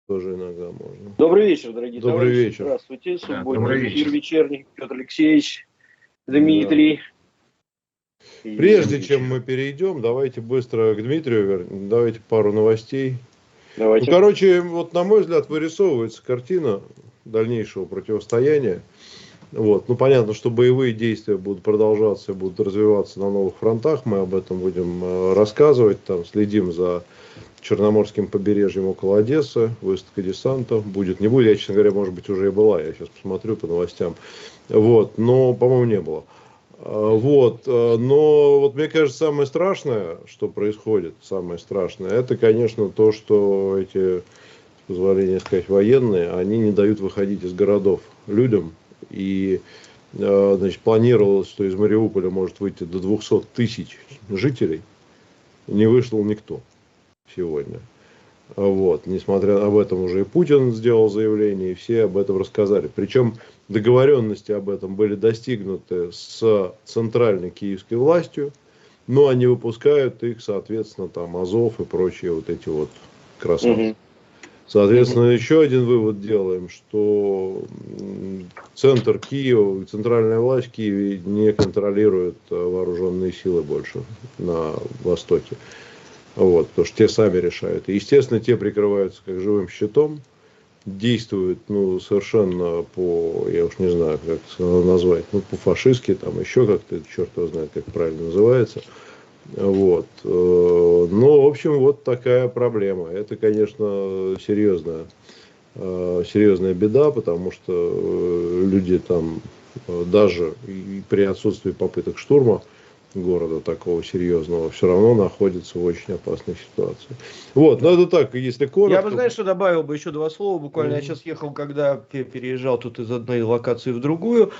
Тоже иногда можно. Добрый вечер, дорогие Добрый товарищи. вечер. Здравствуйте. Да, Субботний добрый эфир вечер. вечерний. Петр Алексеевич, Дмитрий. И Прежде вечер. чем мы перейдем, давайте быстро к Дмитрию, давайте пару новостей. Давайте. Ну, короче, вот на мой взгляд вырисовывается картина дальнейшего противостояния. Вот. Ну, понятно, что боевые действия будут продолжаться, будут развиваться на новых фронтах. Мы об этом будем рассказывать. Там следим за Черноморским побережьем около Одессы. Выставка десанта будет, не будет. Я, честно говоря, может быть, уже и была. Я сейчас посмотрю по новостям. Вот. Но, по-моему, не было. Вот. Но вот мне кажется, самое страшное, что происходит, самое страшное, это, конечно, то, что эти, с позволения сказать, военные, они не дают выходить из городов людям. И, значит, планировалось, что из Мариуполя может выйти до 200 тысяч жителей. Не вышел никто сегодня. Вот. Несмотря об этом уже и Путин сделал заявление, и все об этом рассказали. Причем договоренности об этом были достигнуты с центральной киевской властью, но они выпускают их, соответственно, там Азов и прочие вот эти вот красавцы. Соответственно, еще один вывод делаем, что центр Киева, центральная власть в Киеве не контролирует вооруженные силы больше на Востоке. Вот, потому что те сами решают. И, естественно, те прикрываются как живым щитом, действуют, ну, совершенно по, я уж не знаю, как это назвать, ну, по-фашистски, там еще как-то, черт его знает, как правильно называется. Вот. Ну, в общем, вот такая проблема. Это, конечно, серьезная беда, потому что люди там даже и при отсутствии попыток штурма города такого серьезного все равно находятся в очень опасной ситуации. Вот, но это так, если коротко. Я бы, знаешь, что добавил бы еще два слова буквально. Я сейчас ехал, когда переезжал тут из одной локации в другую,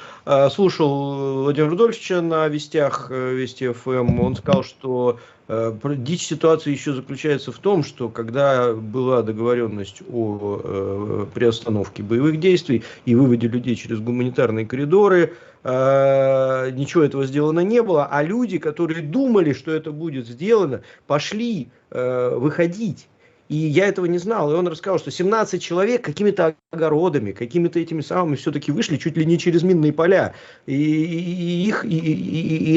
слушал Владимира Рудольфовича на Вестях, Вести ФМ. Он сказал, что дичь ситуации еще заключается в том, что когда была договоренность о приостановке боевых действий и выводе людей через гуманитарные коридоры, ничего этого сделано не было, а люди, которые думали, что это будет сделано, пошли выходить. И я этого не знал. И он рассказал, что 17 человек какими-то огородами, какими-то этими самыми все-таки вышли чуть ли не через минные поля. И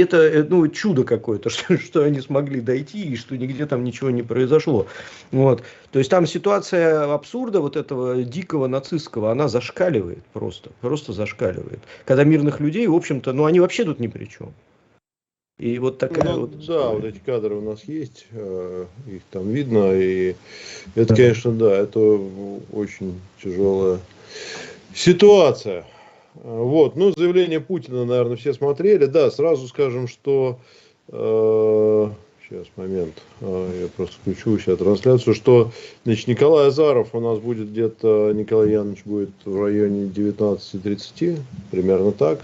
это, ну, чудо какое-то, что они смогли дойти, и что нигде там ничего не произошло. Вот. То есть там ситуация абсурда вот этого дикого нацистского, она зашкаливает просто зашкаливает. Когда мирных людей, в общем-то, ну, они вообще тут ни при чем. И вот такая ну, вот да, история. вот эти кадры у нас есть, их там видно, и это, конечно, да, это очень тяжелая ситуация. Вот, ну, заявление Путина, наверное, все смотрели. Да, сразу скажем, что сейчас, момент, я просто включу сейчас трансляцию, что, значит, Николай Азаров у нас будет где-то, Николай Янович будет в районе 19:30, примерно так.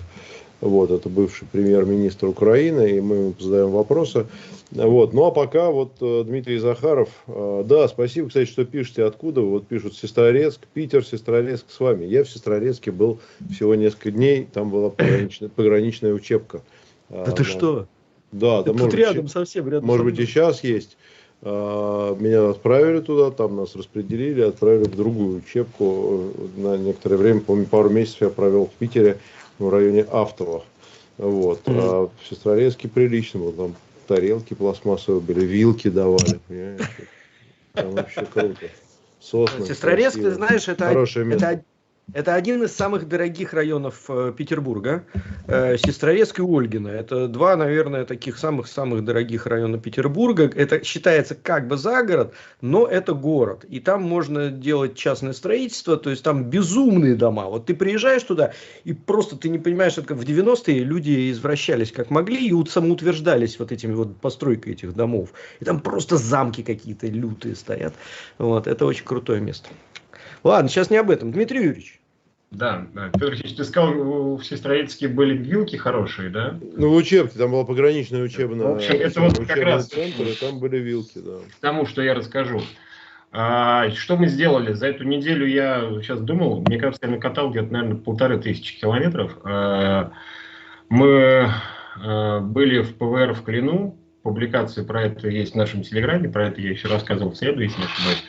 Вот, это бывший премьер-министр Украины, и мы ему задаем вопросы. Вот, ну а пока вот Дмитрий Захаров, да, спасибо, кстати, что пишете, откуда, вот пишут Сестрорецк, Питер, Сестрорецк с вами. Я в Сестрорецке был всего несколько дней, там была пограничная учебка. Да ты что? Да, Тут может рядом, быть, совсем рядом. может быть и сейчас есть. Меня отправили туда, там нас распределили, отправили в другую учебку на некоторое время, помню, пару месяцев я провел в Питере, в районе Автова. Вот. А в Сестрорецке прилично было. Там тарелки пластмассовые были, вилки давали. Понимаете? Там вообще круто. Сосны. Сестрорецк, красиво. ты знаешь, Хорошее место. это один из самых дорогих районов Петербурга. Сестрорецк и Ольгино. Это два, наверное, таких самых-самых дорогих района Петербурга. Это считается как бы за город, но это город. И там можно делать частное строительство, то есть там безумные дома. Вот ты приезжаешь туда, и просто ты не понимаешь, что в 90-е люди извращались как могли и самоутверждались вот этими вот постройкой этих домов. И там просто замки какие-то лютые стоят. Вот, это очень крутое место. Ладно, сейчас не об этом. Дмитрий Юрьевич. Да, Петр Алексеевич, ты сказал, в Сестрорецке были вилки хорошие, да? Ну, в учебке, там была пограничная учебная, в общем, это вот как раз центр, и там были вилки, да. К тому, что я расскажу. Что мы сделали? За эту неделю я сейчас думал, мне кажется, я накатал где-то, наверное, 1500 километров. Мы были в ПВР в Клину, публикация про это есть в нашем телеграме, про это я еще рассказывал в среду, если не ошибаюсь.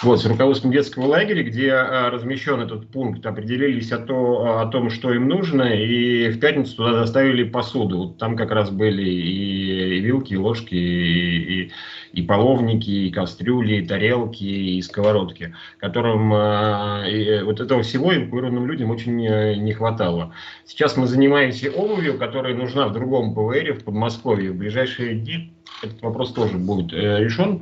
Вот, с руководством детского лагеря, где размещен этот пункт, определились о том, что им нужно, и в пятницу туда доставили посуду. Вот там как раз были и вилки, и ложки, и половники, и кастрюли, и тарелки, и сковородки, которым вот этого всего эвакуированным людям очень не хватало. Сейчас мы занимаемся обувью, которая нужна в другом ПВР, в Подмосковье. В ближайшие дни этот вопрос тоже будет решен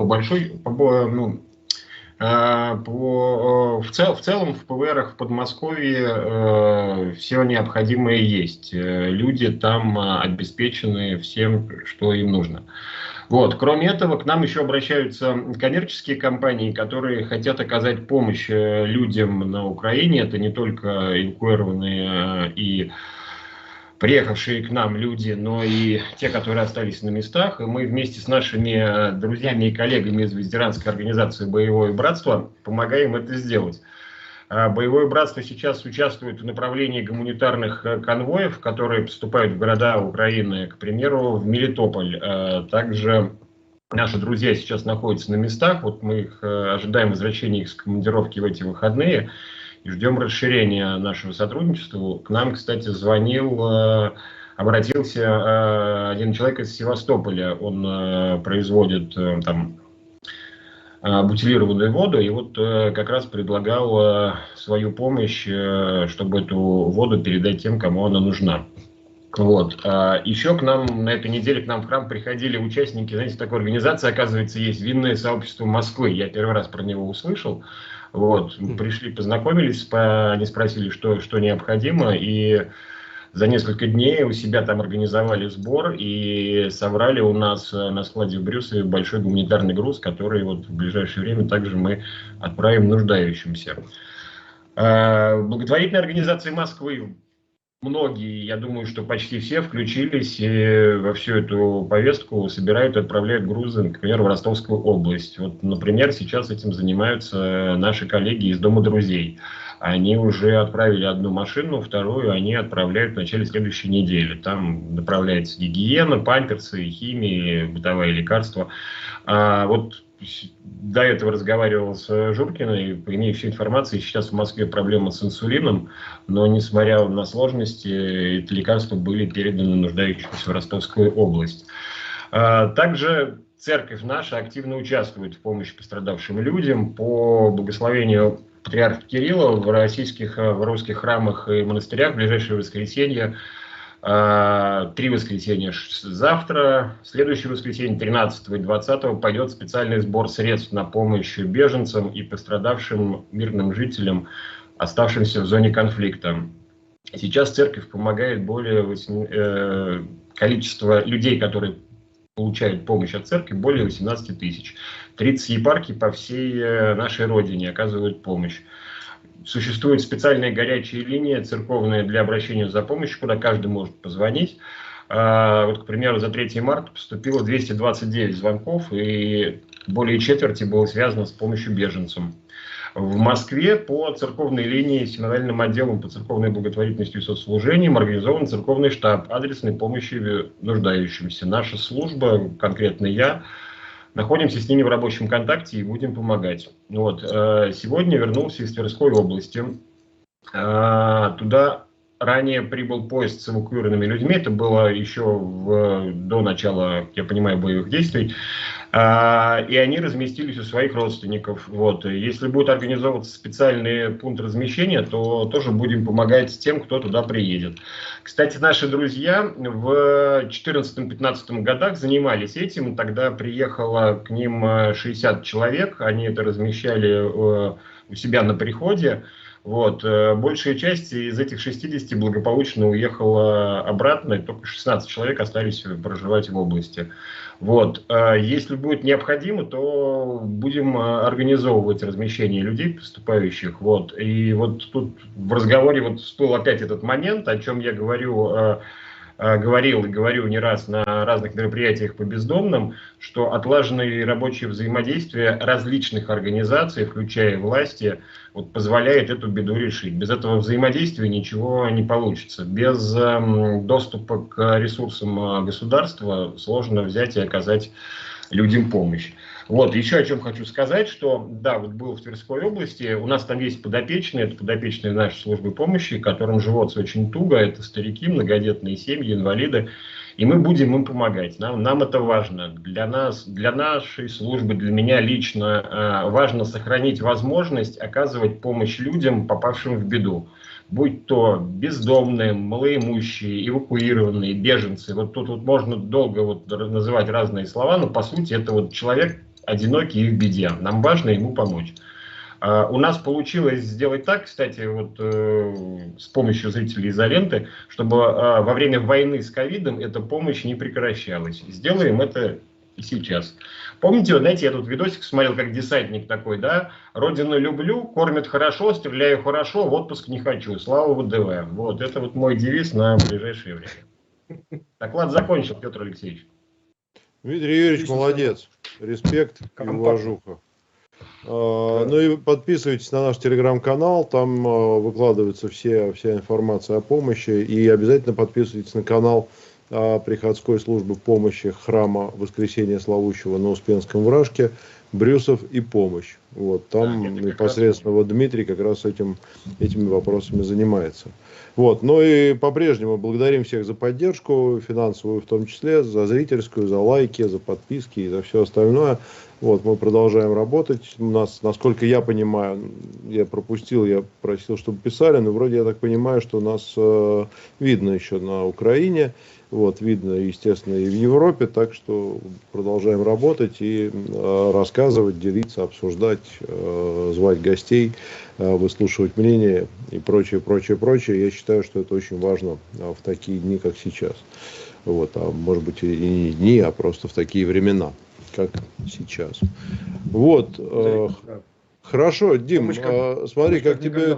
в целом в ПВРах в Подмосковье все необходимое есть. Люди там обеспечены всем, что им нужно. Вот. Кроме этого, к нам еще обращаются коммерческие компании, которые хотят оказать помощь людям на Украине. Это не только эвакуированные и приехавшие к нам люди, но и те, которые остались на местах. И мы вместе с нашими друзьями и коллегами из ветеранской организации «Боевое братство» помогаем это сделать. «Боевое братство» сейчас участвует в направлении гуманитарных конвоев, которые поступают в города Украины, к примеру, в Мелитополь. Также наши друзья сейчас находятся на местах. Вот мы их ожидаем возвращения их с командировки в эти выходные. И ждем расширения нашего сотрудничества. К нам, кстати, обратился один человек из Севастополя. Он производит там бутилированную воду, и вот как раз предлагал свою помощь, чтобы эту воду передать тем, кому она нужна. Вот. Еще к нам на этой неделе к нам в храм приходили участники, знаете, такой организации, оказывается, есть винное сообщество Москвы. Я первый раз про него услышал. Вот. Мы пришли, познакомились, они спросили, что необходимо, и за несколько дней у себя там организовали сбор и собрали у нас на складе в Брюсове большой гуманитарный груз, который вот в ближайшее время также мы отправим нуждающимся. Благотворительные организации Москвы, многие, я думаю, что почти все включились и во всю эту повестку собирают и отправляют грузы, например, в Ростовскую область. Вот, например, сейчас этим занимаются наши коллеги из Дома друзей. Они уже отправили одну машину, вторую они отправляют в начале следующей недели. Там направляется гигиена, памперсы, химия, бытовые лекарства. Вот до этого разговаривал с Журкиной, имею всю информацию, сейчас в Москве проблема с инсулином, но несмотря на сложности, эти лекарства были переданы нуждающимся в Ростовскую область. Также церковь наша активно участвует в помощи пострадавшим людям. По благословению патриарха Кирилла в русских храмах и монастырях в ближайшее воскресенье, 3 воскресенья завтра, следующее воскресенье 13 и 20 пойдет специальный сбор средств на помощь беженцам и пострадавшим мирным жителям, оставшимся в зоне конфликта. Сейчас церковь помогает количество людей, которые получают помощь от церкви, более 18 тысяч. 30 епархий по всей нашей родине оказывают помощь. Существует специальная горячая линия церковная для обращения за помощью, куда каждый может позвонить. Вот, к примеру, за 3 марта поступило 229 звонков, и более четверти было связано с помощью беженцам. В Москве по церковной линии синодальным отделом по церковной благотворительности и соцслужениям организован церковный штаб адресной помощи нуждающимся. Наша служба, конкретно я, находимся с ними в рабочем контакте и будем помогать. Вот. Сегодня вернулся из Тверской области. Туда ранее прибыл поезд с эвакуированными людьми. Это было еще до начала, я понимаю, боевых действий. И они разместились у своих родственников. Вот. Если будет организовываться специальный пункт размещения, то тоже будем помогать тем, кто туда приедет. Кстати, наши друзья в 2014-2015 годах занимались этим. Тогда приехало к ним 60 человек. Они это размещали у себя на приходе. Вот. Большая часть из этих 60 благополучно уехала обратно, и только 16 человек остались проживать в области. Вот. Если будет необходимо, то будем организовывать размещение людей, поступающих. Вот. И вот тут в разговоре всплыл опять этот момент, о чем я говорю говорил и говорю не раз на разных мероприятиях по бездомным, что отлаженное рабочее взаимодействие различных организаций, включая власти, вот, позволяет эту беду решить. Без этого взаимодействия ничего не получится. Без доступа к ресурсам государства сложно взять и оказать людям помощь. Вот, еще о чем хочу сказать, что, да, вот был в Тверской области, у нас там есть подопечные, это подопечные нашей службы помощи, которым живется очень туго, это старики, многодетные семьи, инвалиды, и мы будем им помогать, нам это важно, для нас, для нашей службы, для меня лично важно сохранить возможность оказывать помощь людям, попавшим в беду. Будь то бездомные, малоимущие, эвакуированные, беженцы. Вот тут вот можно долго вот называть разные слова, но по сути это вот человек одинокий и в беде. Нам важно ему помочь. У нас получилось сделать так, кстати, вот с помощью зрителей изоленты, чтобы во время войны с ковидом эта помощь не прекращалась. Сделаем это и сейчас. Помните, вот, знаете, я тут видосик смотрел, как десантник такой, да? Родину люблю, кормят хорошо, стреляю хорошо, в отпуск не хочу. Слава ВДВ. Вот, это вот мой девиз на ближайшее время. Доклад закончил, Петр Алексеевич. Дмитрий Юрьевич, молодец. Респект и уважуха. Ну и подписывайтесь на наш телеграм-канал, там выкладывается вся информация о помощи. И обязательно подписывайтесь на канал приходской службы помощи храма Воскресения Славущего на Успенском Вражке, Брюсов и помощь. Вот, там непосредственно вот Дмитрий как раз этими вопросами занимается. Вот, ну и по-прежнему благодарим всех за поддержку, финансовую в том числе, за зрительскую, за лайки, за подписки и за все остальное. Вот, мы продолжаем работать. У нас, насколько я понимаю, я пропустил, я просил, чтобы писали, но вроде я так понимаю, что нас видно еще на Украине. Вот, видно, естественно, и в Европе, так что продолжаем работать и рассказывать, делиться, обсуждать, звать гостей, выслушивать мнения и прочее, прочее, прочее. Я считаю, что это очень важно в такие дни, как сейчас. Вот, а может быть и не дни, а просто в такие времена, как сейчас. Вот. Хорошо, Дим, смотри, как тебе,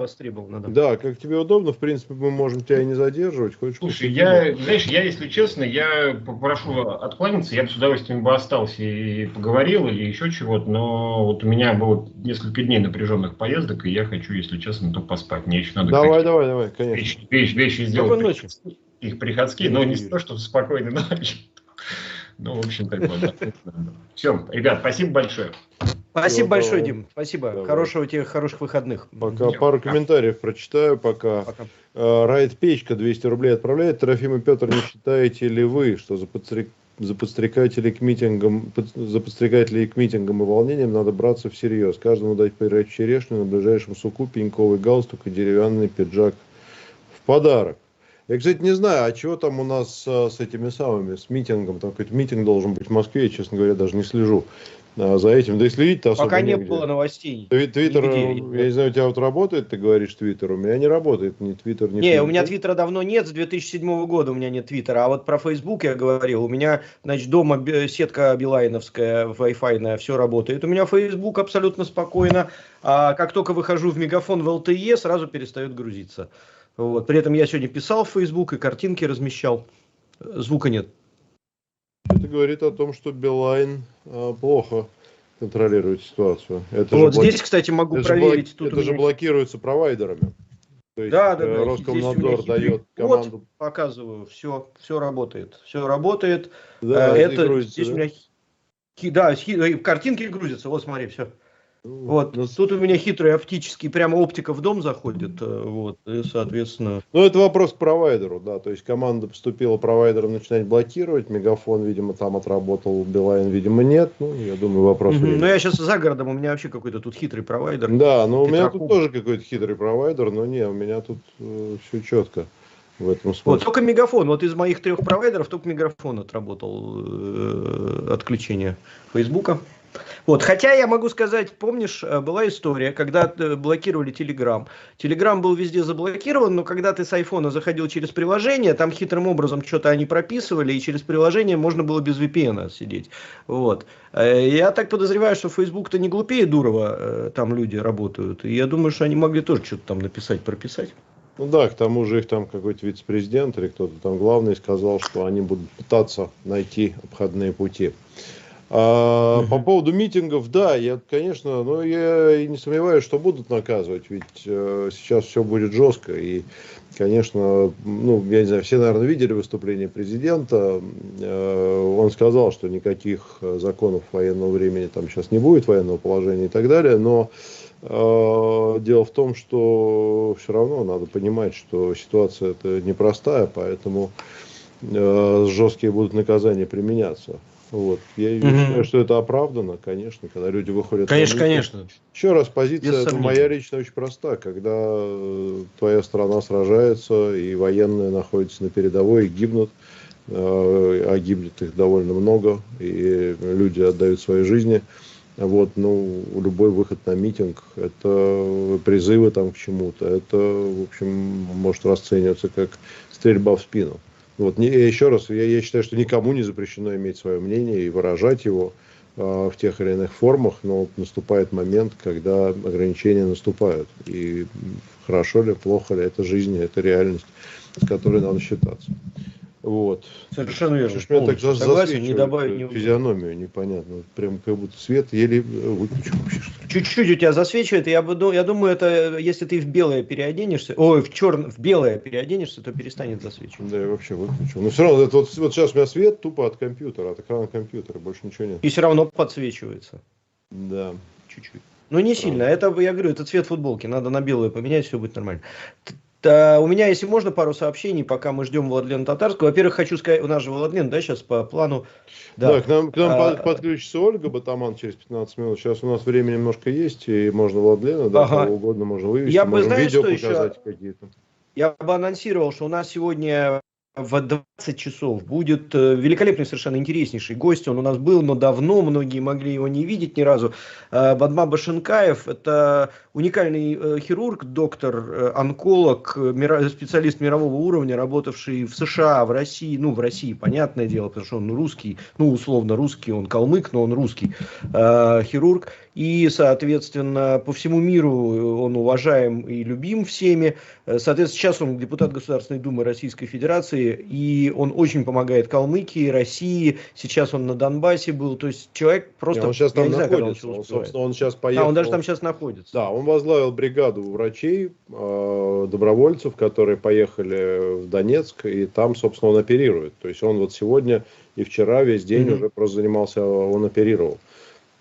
да, как тебе удобно, в принципе, мы можем тебя и не задерживать. Хочешь, слушай, я, если честно, я попрошу откланяться, я бы с удовольствием бы остался и поговорил или еще чего-то, но вот у меня было несколько дней напряженных поездок, и я хочу, если честно, то поспать. Мне еще надо давай, конечно. Вещи сделать. Их приходские, но не то, что спокойной ночи. Ну, в общем, такое, да. Все, ребят, спасибо большое. Спасибо большое, Дим. Спасибо. Давай. Хорошего тебе, хороших выходных. Пока пару комментариев прочитаю. Пока. Райт Печка 200 рублей отправляет. Трофим и Петр, не считаете ли вы, что за подстрекателей к митингам и волнениям надо браться всерьез? Каждому дать по черешню, на ближайшем суку пеньковый галстук и деревянный пиджак в подарок. Я, кстати, не знаю, а чего там у нас с этими самыми, с митингом? Там какой-то митинг должен быть в Москве, я, честно говоря, даже не слежу за этим. Да и следить-то особо пока негде. Не было новостей. Твиттер, я не знаю, у тебя вот работает, ты говоришь, Твиттер. У меня не работает ни Твиттер, ни Не, у меня Твиттера давно нет, с 2007 года у меня нет Твиттера. А вот про Фейсбук я говорил. У меня, значит, дома сетка билайновская, Wi-Fi, все работает. У меня Фейсбук абсолютно спокойно. А как только выхожу в Мегафон в LTE, сразу перестает грузиться. Вот. При этом я сегодня писал в Facebook и картинки размещал. Звука нет. Это говорит о том, что Билайн плохо контролирует ситуацию. Это вот здесь, кстати, могу проверить. Это же блокируется провайдерами. То есть да. Роскомнадзор дает команду. Вот, показываю, все работает. Все работает. Да, это грузится, здесь да? у меня картинки грузятся. Вот смотри, все. Вот, тут у меня хитрый оптический, прямо оптика в дом заходит, вот, и, соответственно... Ну, это вопрос к провайдеру, да, то есть команда поступила провайдером начинать блокировать, Мегафон, видимо, там отработал, Билайн, видимо, нет, ну, я думаю, вопрос... Ну, я сейчас за городом, у меня вообще какой-то тут хитрый провайдер. Да, но у меня тут тоже какой-то хитрый провайдер, но не, у меня тут все четко в этом смысле. Вот, только Мегафон, вот из моих 3 провайдеров только Мегафон отработал отключение Фейсбука. Вот, хотя я могу сказать, помнишь, была история, когда блокировали Telegram. Telegram был везде заблокирован, но когда ты с айфона заходил через приложение, там хитрым образом что-то они прописывали, и через приложение можно было без VPN сидеть. Вот. Я так подозреваю, что Facebook-то не глупее Дурова, там люди работают. И я думаю, что они могли тоже что-то там написать, прописать. Ну да, к тому же их там какой-то вице-президент или кто-то там главный сказал, что они будут пытаться найти обходные пути. По поводу митингов, да, конечно, но я и не сомневаюсь, что будут наказывать, ведь сейчас все будет жестко. И, конечно, ну, я не знаю, все, наверное, видели выступление президента. Он сказал, что никаких законов военного времени там сейчас не будет, военного положения и так далее, но дело в том, что все равно надо понимать, что ситуация это непростая, поэтому жесткие будут наказания применяться. Вот. Я считаю, что это оправдано, конечно, когда люди выходят. Конечно. Еще раз, позиция моя лично очень проста. Когда твоя страна сражается, и военные находятся на передовой, и гибнут, а гибнет их довольно много, и люди отдают свои жизни. Вот, ну, любой выход на митинг, это призывы там к чему-то, это, в общем, может расцениваться как стрельба в спину. Вот, еще раз, я считаю, что никому не запрещено иметь свое мнение и выражать его в тех или иных формах, но наступает момент, когда ограничения наступают. И хорошо ли, плохо ли, это жизнь, это реальность, с которой надо считаться. Вот. Совершенно верно. Меня так согласен, не добавить, не физиономию непонятно. Прям как будто свет еле выключил вообще. Чуть-чуть у тебя засвечивает, я думаю, это если ты в белое переоденешься, в белое переоденешься, то перестанет засвечивать. Да, я вообще выключил. Но все равно, это вот сейчас у меня свет тупо от компьютера, от экрана компьютера, больше ничего нет. И все равно подсвечивается. Да, чуть-чуть. Ну не сильно, это, я говорю, это цвет футболки, надо на белое поменять, все будет нормально. У меня, если можно, пару сообщений, пока мы ждем Владлена Татарского. Во-первых, хочу сказать, у нас же Владлен, да, сейчас по плану. Да, к нам подключится Ольга Батаман через 15 минут. Сейчас у нас время немножко есть, и можно Владлена, да, кого угодно можно вывести, можем видео показать какие-то. Я бы анонсировал, что у нас сегодня в 20 часов будет великолепный, совершенно интереснейший гость. Он у нас был, но давно, многие могли его не видеть ни разу. Бадма Башенкаев – это уникальный хирург, доктор, онколог, специалист мирового уровня, работавший в США, в России, в России, понятное дело, потому что он русский, условно русский, он калмык, но он русский хирург. И, соответственно, по всему миру он уважаем и любим всеми. Соответственно, сейчас он депутат Государственной Думы Российской Федерации, и он очень помогает Калмыкии, России. Сейчас он на Донбассе был. То есть человек просто... Он сейчас там находится. Он сейчас поехал. Он даже там сейчас находится. Да, он возглавил бригаду врачей, добровольцев, которые поехали в Донецк, и там, собственно, он оперирует. То есть он вот сегодня и вчера весь день уже просто занимался, он оперировал.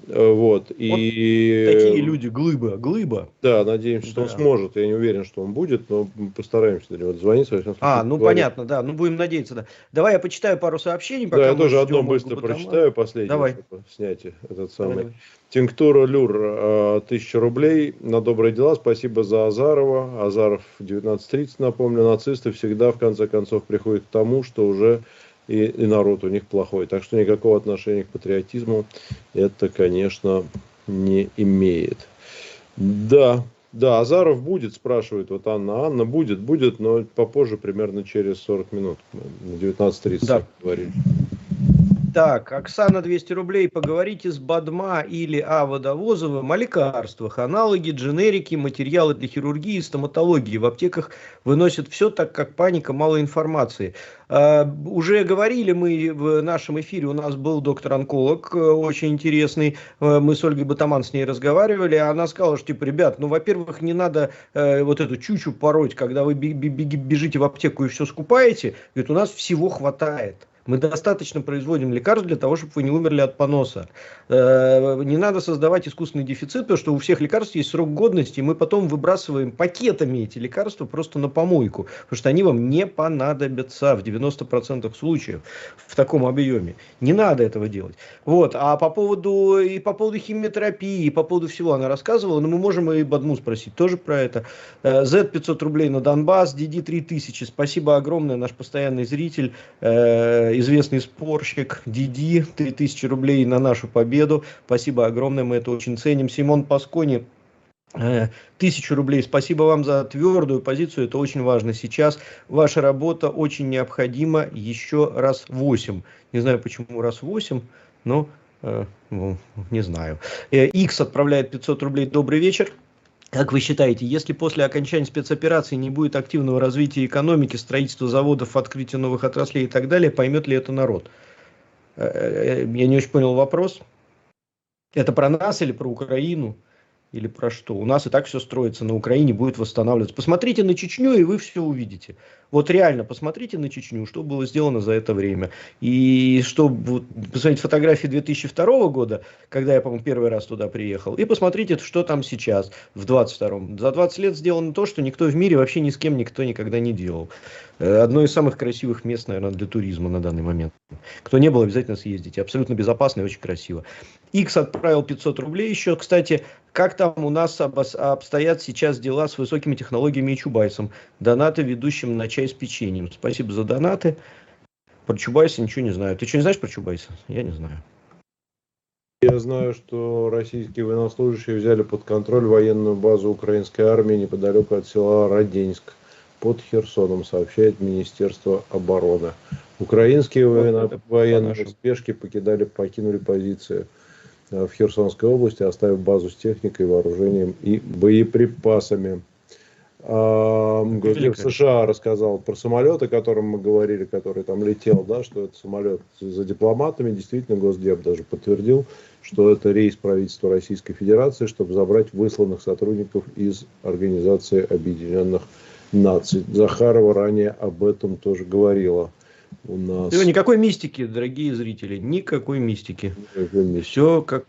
Вот, и такие люди, глыба. Да, надеемся, что он сможет. Я не уверен, что он будет, но постараемся до него дозвониться. Понятно, да. Будем надеяться, да. Давай я почитаю пару сообщений. Пока я тоже одно быстро прочитаю, последнее, чтобы снять этот самый. Давай. Тинктура Люр, 1000 рублей на добрые дела. Спасибо за Азарова. Азаров 19:30, напомню. Нацисты всегда, в конце концов, приходят к тому, что уже и народ у них плохой. Так что никакого отношения к патриотизму это, конечно, не имеет. Да, Азаров будет, спрашивает вот Анна. Анна будет, но попозже, примерно через 40 минут. На 19:30 говорили. Так, Оксана 200 рублей. Поговорите с Бадма или Водовозовым о лекарствах, аналоги, дженерики, материалы для хирургии и стоматологии. В аптеках выносят все, так как паника, мало информации. Уже говорили мы в нашем эфире, у нас был доктор-онколог очень интересный. Мы с Ольгой Батаман с ней разговаривали. Она сказала, что, ребят, во-первых, не надо вот эту чучу пороть, когда вы бежите в аптеку и все скупаете. Ведь у нас всего хватает. Мы достаточно производим лекарств для того, чтобы вы не умерли от поноса. Не надо создавать искусственный дефицит, потому что у всех лекарств есть срок годности, и мы потом выбрасываем пакетами эти лекарства просто на помойку, потому что они вам не понадобятся в 90% случаев в таком объеме. Не надо этого делать. Вот. А по поводу химиотерапии, по поводу всего она рассказывала, но мы можем и Бадму спросить тоже про это. Z 500 рублей на Донбасс, DD 3000, спасибо огромное, наш постоянный зритель, известный спорщик Диди, 3000 рублей на нашу победу. Спасибо огромное, мы это очень ценим. Симон Паскони, 1000 рублей. Спасибо вам за твердую позицию, это очень важно сейчас. Ваша работа очень необходима. Еще раз 8. Не знаю, почему раз 8, но не знаю. X отправляет 500 рублей. Добрый вечер. Как вы считаете, если после окончания спецоперации не будет активного развития экономики, строительства заводов, открытия новых отраслей и так далее, поймет ли это народ? Я не очень понял вопрос. Это про нас или про Украину? Или про что? У нас и так все строится на Украине, будет восстанавливаться. Посмотрите на Чечню, и вы все увидите. Вот реально, посмотрите на Чечню, что было сделано за это время. И что, посмотрите фотографии 2002 года, когда я, по-моему, первый раз туда приехал, и посмотрите, что там сейчас, в 22-м. За 20 лет сделано то, что никто в мире вообще ни с кем никто никогда не делал. Одно из самых красивых мест, наверное, для туризма на данный момент. Кто не был, обязательно съездите. Абсолютно безопасно и очень красиво. X отправил 500 рублей еще. Кстати, как там у нас обстоят сейчас дела с высокими технологиями и Чубайсом? Донаты ведущим на чай с печеньем. Спасибо за донаты. Про Чубайса ничего не знаю. Ты что, не знаешь про Чубайса? Я не знаю. Я знаю, что российские военнослужащие взяли под контроль военную базу украинской армии неподалеку от села Раденьск под Херсоном, сообщает Министерство обороны. Украинские военные в спешке покинули позиции в Херсонской области, оставив базу с техникой, вооружением и боеприпасами. Госдеп США рассказал про самолет, о котором мы говорили, который там летел, да, что это самолет за дипломатами. Действительно, Госдеп даже подтвердил, что это рейс правительства Российской Федерации, чтобы забрать высланных сотрудников из Организации Объединенных Наций. Захарова ранее об этом тоже говорила. У нас... Никакой мистики, дорогие зрители, никакой мистики. Все как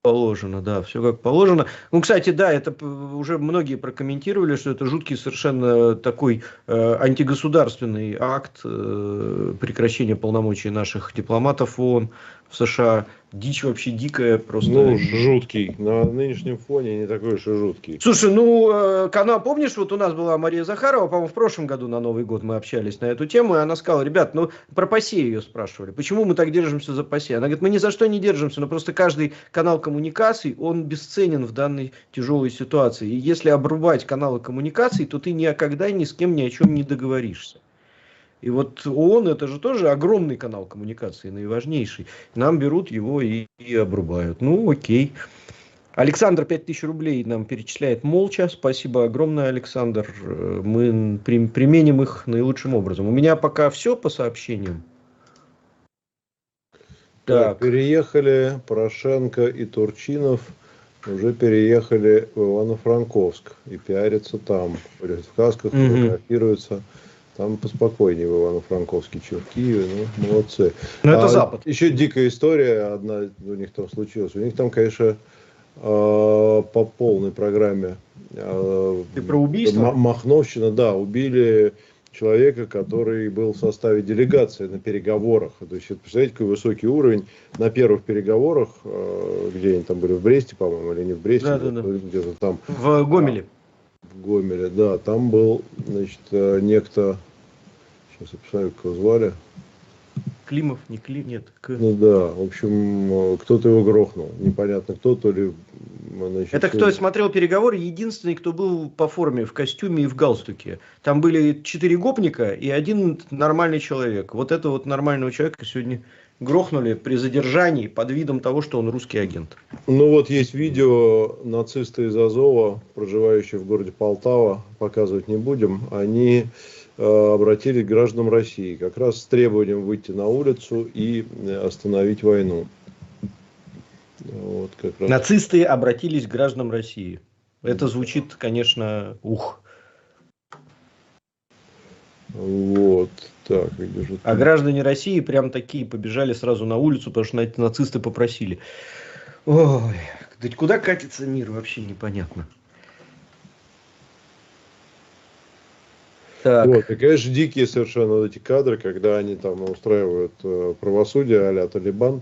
положено, да, все как положено. Ну, кстати, да, это уже многие прокомментировали, что это жуткий совершенно такой антигосударственный акт прекращения полномочий наших дипломатов ООН в США. Дичь вообще дикая просто. Ну, жуткий. На нынешнем фоне не такой уж и жуткий. Слушай, ну, канал, помнишь, вот у нас была Мария Захарова, по-моему, в прошлом году на Новый год мы общались на эту тему, и она сказала, ребят, ну, про ПАСЕ ее спрашивали, почему мы так держимся за ПАСЕ? Она говорит, мы ни за что не держимся, но просто каждый канал коммуникаций, он бесценен в данной тяжелой ситуации. И если обрубать каналы коммуникаций, то ты никогда ни с кем ни о чем не договоришься. И вот ООН это же тоже огромный канал коммуникации, наиважнейший. Нам берут его и обрубают. Ну, окей. Александр 5000 рублей нам перечисляет молча. Спасибо огромное, Александр. Мы применим их наилучшим образом. У меня пока все по сообщениям. Так. Переехали Порошенко и Турчинов. Уже переехали в Ивано-Франковск. И пиарятся там. В касках фотографируются. Там поспокойнее в Ивано-Франковске, чем в Киеве, ну, молодцы. Но это Запад. Еще дикая история одна у них там случилась. У них там, конечно, по полной программе. Ты про убийство? Махновщина, да, убили человека, который был в составе делегации на переговорах. То есть, представляете, какой высокий уровень на первых переговорах, где они там были, в Бресте, по-моему, или не в Бресте, да. где-то там. В Гомеле. В Гомеле, да, там был, значит, некто, сейчас я посмотрю, как его звали. Климов, не Клим, нет. Ну да, в общем, кто-то его грохнул, непонятно кто, то ли... Значит, это кто смотрел переговоры, единственный, кто был по форме, в костюме и в галстуке. Там были 4 гопника и 1 нормальный человек. Вот этого вот нормального человека сегодня грохнули при задержании под видом того, что он русский агент. Ну вот есть видео, нацисты из Азова, проживающие в городе Полтава, показывать не будем, они обратились к гражданам России как раз с требованием выйти на улицу и остановить войну. Вот как раз. Нацисты обратились к гражданам России. Это звучит, конечно, ух. Вот. Так, а граждане России прям такие побежали сразу на улицу, потому что нацисты попросили. Ой, да куда катится мир, вообще непонятно. Так. Вот, и, конечно, дикие совершенно эти кадры, когда они там устраивают правосудие а-ля Талибан,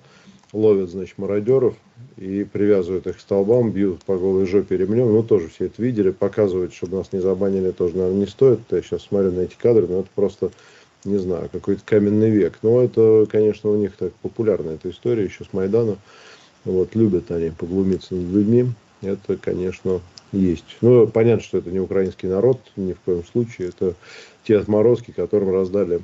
ловят, значит, мародеров и привязывают их к столбам, бьют по голой жопе ремнем. Ну, тоже все это видели, показывают, чтобы нас не забанили, тоже, наверное, не стоит. Я сейчас смотрю на эти кадры, но это просто... Не знаю, какой-то каменный век. Но это, конечно, у них так популярная эта история еще с Майдана. Вот, любят они поглумиться над людьми. Это, конечно, есть. Ну, понятно, что это не украинский народ, ни в коем случае. Это те отморозки, которым раздали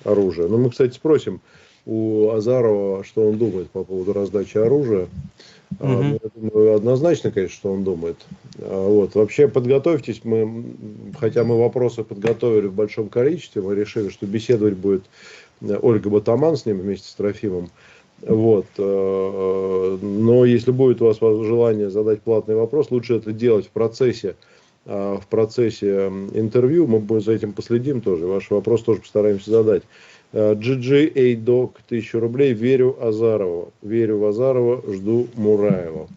оружие. Но мы, кстати, спросим у Азарова, что он думает по поводу раздачи оружия. Я думаю, однозначно, конечно, что он думает. Вот. Вообще подготовьтесь, хотя мы вопросы подготовили в большом количестве, мы решили, что беседовать будет Ольга Батаман с ним вместе с Трофимом. Вот. Но если будет у вас желание задать платный вопрос, лучше это делать в процессе интервью. Мы за этим последим тоже. Ваш вопрос тоже постараемся задать. GG A-Dog 1000 рублей. Верю Азарову. Верю в Азарова, жду Мураева.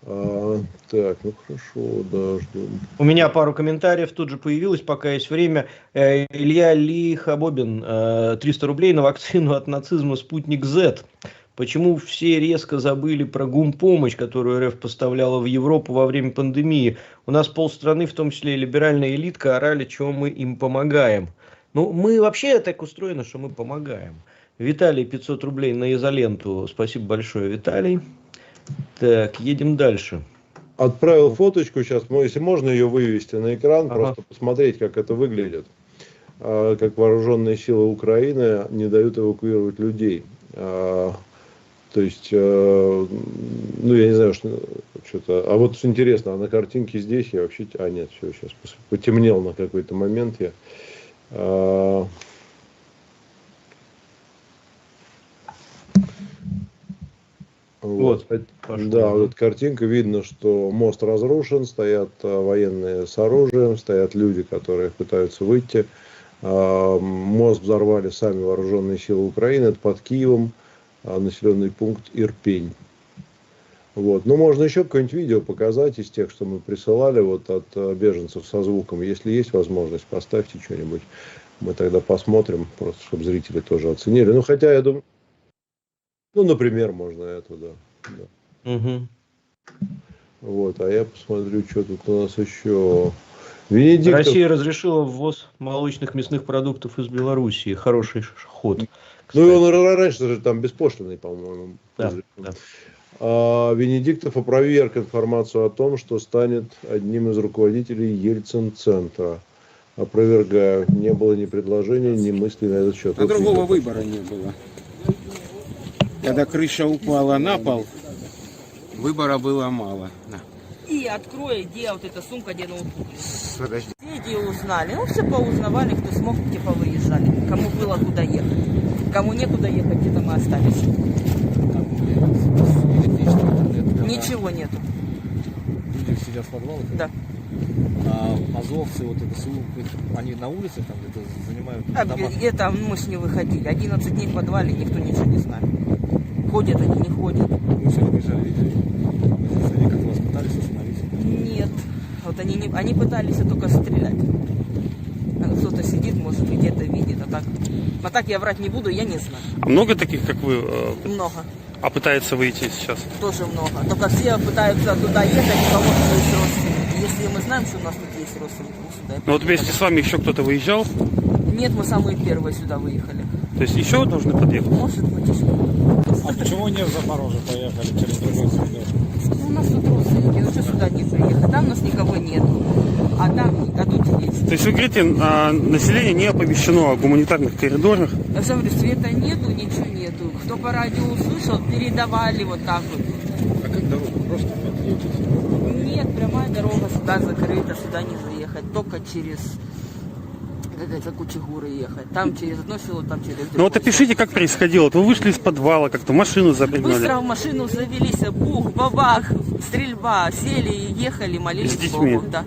Так, ну хорошо, да, жду. У меня пару комментариев тут же появилось, пока есть время. Илья Лихобобин, 300 рублей на вакцину от нацизма «Спутник Z». Почему все резко забыли про гумпомощь, которую РФ поставляла в Европу во время пандемии? У нас полстраны, в том числе и либеральная элитка, орали, чего мы им помогаем. Ну, мы вообще так устроены, что мы помогаем. Виталий, 500 рублей на изоленту. Спасибо большое, Виталий. Так, едем дальше. Отправил фоточку сейчас, если можно ее вывести на экран, просто посмотреть, как это выглядит. Как вооруженные силы Украины не дают эвакуировать людей. То есть, ну, я не знаю, что-то... А вот интересно, а на картинке здесь я вообще... А, нет, все, сейчас потемнел на какой-то момент я. Вот. Да, вот картинка, видно, что мост разрушен, стоят военные с оружием, стоят люди, которые пытаются выйти. Мост взорвали сами вооруженные силы Украины, это под Киевом, населенный пункт Ирпень. Вот. Ну, можно еще какое-нибудь видео показать из тех, что мы присылали вот от беженцев со звуком. Если есть возможность, поставьте что-нибудь. Мы тогда посмотрим, просто чтобы зрители тоже оценили. Ну, хотя, я думаю, ну, например, можно это, да. Вот, а я посмотрю, что тут у нас еще. Венедиктов... Россия разрешила ввоз молочных мясных продуктов из Белоруссии. Хороший ход. Ну, и он раньше же там беспошлиный, по-моему. Да. Венедиктов опроверг информацию о том, что станет одним из руководителей Ельцин-центра. Опровергаю. Не было ни предложения, ни мыслей на этот счет. А другого выбора не было. Когда крыша упала на пол, выбора было мало. И открой, где вот эта сумка, где ноутбук. Соседи узнали. Ну, все поузнавали, кто смог, те повыезжали. Кому было куда ехать. Кому некуда ехать, где-то мы остались. Ничего нету. Люди сидят в подвалах? Да. А азовцы, вот это СУ, они на улице там где-то занимают дома? Это мы ж не выходили. 11 дней в подвале, никто ничего не знает. Ходят они, не ходят. Вы сегодня приезжали, видели? Они как вас пытались остановить? Нет. Вот они пытались только стрелять. Кто-то сидит, может, где-то видит. А так я врать не буду, я не знаю. Много таких, как вы? Много. А пытается выйти сейчас? Тоже много. Только все пытаются туда ехать, у кого-то есть родственники. Если мы знаем, что у нас тут есть родственники, мы сюда. Ну вот вместе с вами еще кто-то выезжал? Нет, мы самые первые сюда выехали. То есть еще должны подъехать? Может быть, еще. А почему не в Запорожье поехали через другой коридор? Ну, у нас тут родственники, ну что сюда не приехать? Там у нас никого нету, а тут есть. То есть вы говорите, население не оповещено о гуманитарных коридорах? Я же говорю, света нету, ничего нету. Кто по радио услышал, передавали вот так вот. А как дорога? Просто подъедете? Нет, прямая дорога сюда закрыта, сюда не заехать. Только через какая-то Кучегуры ехать. Там через одно село, там через другое. Ну вот опишите, как происходило. Вы вышли из подвала, как-то в машину запрыгнули. Быстро в машину завелись, бух, бабах, стрельба, сели и ехали, молились С детьми? Богу. Да.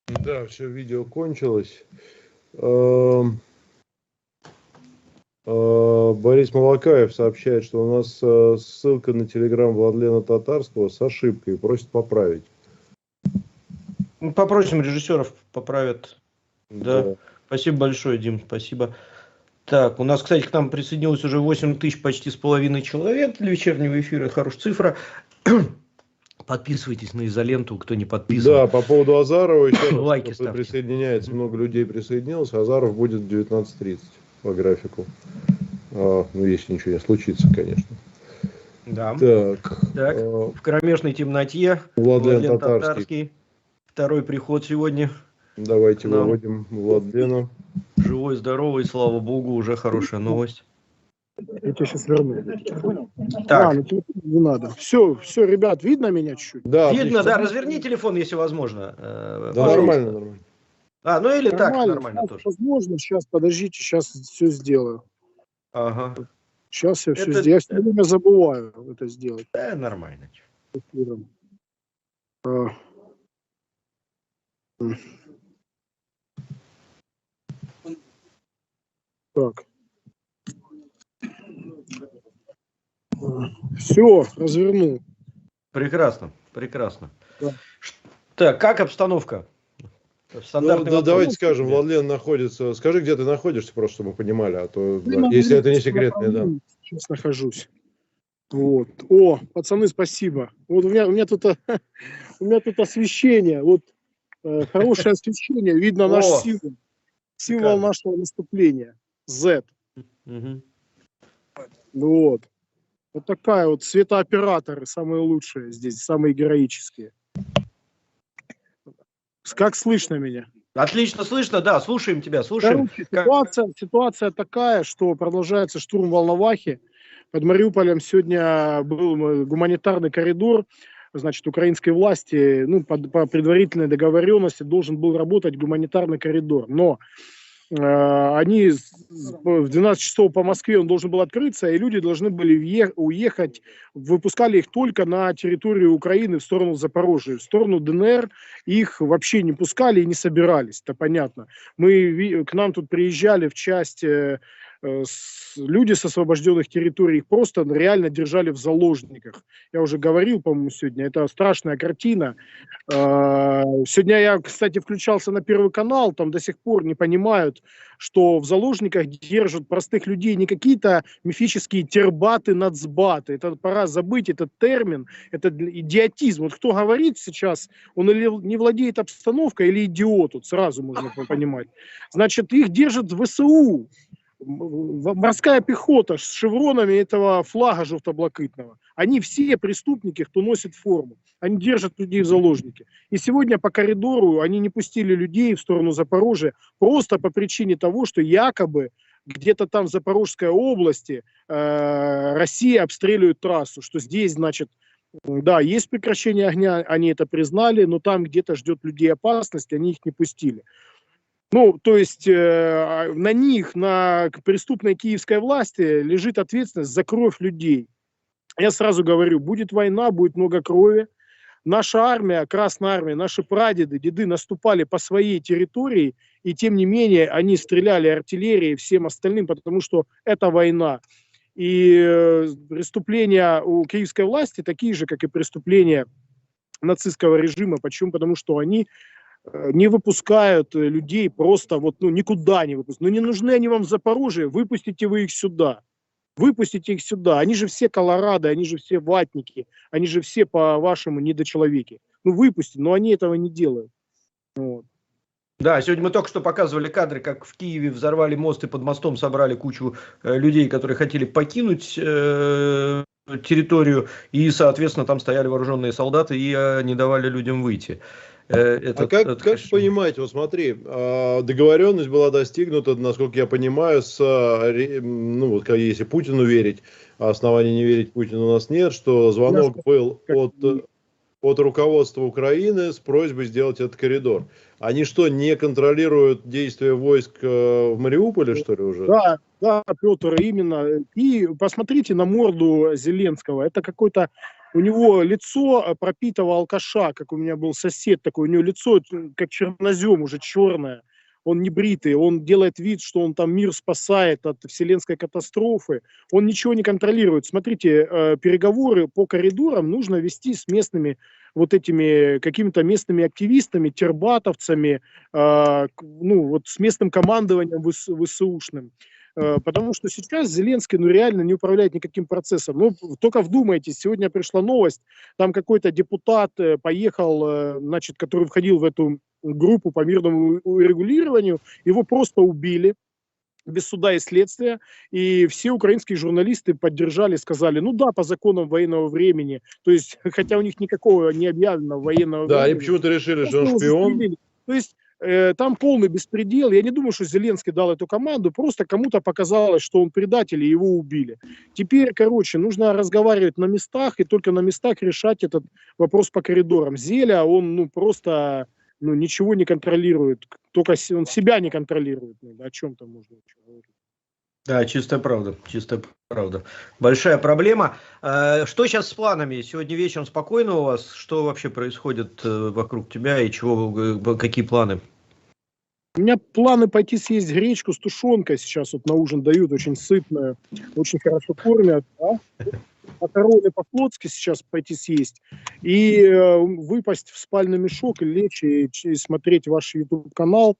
Да, все, видео кончилось. Борис Малакаев сообщает, что у нас ссылка на телеграм Владлена Татарского с ошибкой, просит поправить. Попросим режиссеров поправят. Да. Спасибо большое, Дим, спасибо. Так, у нас, кстати, к нам присоединилось уже 8 тысяч почти с половиной человек для вечернего эфира. Это хорошая цифра. Подписывайтесь на изоленту, кто не подписан. Да, по поводу Азарова еще лайки раз присоединяется, много людей присоединилось. Азаров будет в 19:30 по графику. Ну, если ничего не случится, конечно. Да. Так. В кромешной темноте Владлен Татарский. Второй приход сегодня. Давайте Нам. выводим Владлена. Живой, здоровый, слава богу, уже хорошая новость. Я тебя сейчас верну. Так. Ну телефон не надо. Все, ребят, видно меня чуть-чуть? Да, Видно, отлично. да, разверни телефон, если возможно. Да, Пожалуйста. нормально, нормально. Ну или так, нормально тоже. Возможно, сейчас, подождите, сейчас все сделаю. Ага. Сейчас я все Это- сделаю. Я все время забываю это сделать. Да, нормально. А. Так. Все, развернул. Прекрасно, прекрасно. Да. Так, как обстановка? Стандартный Ну, вопрос. давайте скажем, Владлен находится. Скажи, где ты находишься, просто чтобы мы понимали, а то, да, Ну, если это не секретное, да. Сейчас нахожусь. Вот. О, пацаны, спасибо. Вот у меня тут у меня тут освещение. Вот хорошее освещение. Видно наш О, символ. Символ шикарно. нашего наступления. Z. Мгм. Вот. Вот такая вот светооператоры, самые лучшие здесь, самые героические. Как слышно меня? Отлично слышно, да, слушаем тебя, слушаем. Короче, ситуация такая, что продолжается штурм Волновахи. Под Мариуполем сегодня был гуманитарный коридор, значит, украинской власти, ну, по предварительной договоренности должен был работать гуманитарный коридор. Но они в 12 часов по Москве он должен был открыться, и люди должны были уехать, выпускали их только на территорию Украины в сторону Запорожья, в сторону ДНР их вообще не пускали и не собирались, это понятно. К нам тут приезжали в часть люди с освобожденных территорий, их просто реально держали в заложниках. Я уже говорил, по-моему, сегодня, это страшная картина. Сегодня я, кстати, включался на Первый канал, там до сих пор не понимают, что в заложниках держат простых людей, не какие-то мифические тербаты, нацбаты. Это пора забыть этот термин, это идиотизм. Вот кто говорит сейчас, он или не владеет обстановкой, или идиот, вот сразу можно понимать. Значит, их держат в ВСУ. Морская пехота с шевронами этого флага желтоблакитного. Они все преступники, кто носит форму. Они держат людей в заложнике. И сегодня по коридору они не пустили людей в сторону Запорожья просто по причине того, что якобы где-то там в Запорожской области Россия обстреливает трассу. Что здесь, значит, да, есть прекращение огня, они это признали, но там где-то ждет людей опасность, они их не пустили. Ну, то есть на них, на преступной киевской власти лежит ответственность за кровь людей. Я сразу говорю, будет война, будет много крови. Наша армия, Красная армия, наши прадеды, деды наступали по своей территории, и тем не менее они стреляли артиллерией и всем остальным, потому что это война. И преступления у киевской власти такие же, как и преступления нацистского режима. Почему? Потому что они не выпускают людей просто вот, ну, никуда не выпускают. Ну, не нужны они вам в Запорожье, выпустите вы их сюда. Выпустите их сюда. Они же все колорадо, они же все ватники, они же все по-вашему недочеловеки. Ну, выпустите, но они этого не делают. Вот. Да, сегодня мы только что показывали кадры, как в Киеве взорвали мост и под мостом собрали кучу людей, которые хотели покинуть территорию, и, соответственно, там стояли вооруженные солдаты и не давали людям выйти. Как понимать, вот смотри, договоренность была достигнута, насколько я понимаю, ну вот если Путину верить, а оснований не верить Путину у нас нет, что звонок был от руководства Украины с просьбой сделать этот коридор. Они что, не контролируют действия войск в Мариуполе, что ли, уже? Да, Петр, именно. И посмотрите на морду Зеленского. Это какой-то... У него лицо пропитого алкаша, как у меня был сосед такой. У него лицо как чернозем, уже черное. Он не бритый, он делает вид, что он там мир спасает от вселенской катастрофы. Он ничего не контролирует. Смотрите, переговоры по коридорам нужно вести с местными вот этими какими-то местными активистами, тербатовцами, ну вот с местным командованием ВСУшным. Потому что сейчас Зеленский реально не управляет никаким процессом. Ну, только вдумайтесь, сегодня пришла новость, там какой-то депутат поехал, значит, который входил в эту группу по мирному урегулированию, его просто убили без суда и следствия, и все украинские журналисты поддержали, сказали, ну да, по законам военного времени, то есть, хотя у них никакого не объявлено военного времени. Да, они почему-то решили, что он шпион. То есть, там полный беспредел. Я не думаю, что Зеленский дал эту команду, просто кому-то показалось, что он предатель, и его убили. Теперь, короче, нужно разговаривать на местах, и только на местах решать этот вопрос по коридорам. Зеля, он просто ничего не контролирует, только он себя не контролирует. О чем там можно говорить? Да, чистая правда, чистая правда. Большая проблема. Что сейчас с планами? Сегодня вечером спокойно у вас? Что вообще происходит вокруг тебя и какие планы? У меня планы пойти съесть гречку с тушенкой. Сейчас вот на ужин дают, очень сытную, очень хорошо кормят. Макароны по-флотски сейчас пойти съесть. И выпасть в спальный мешок и лечь и смотреть ваш YouTube-канал.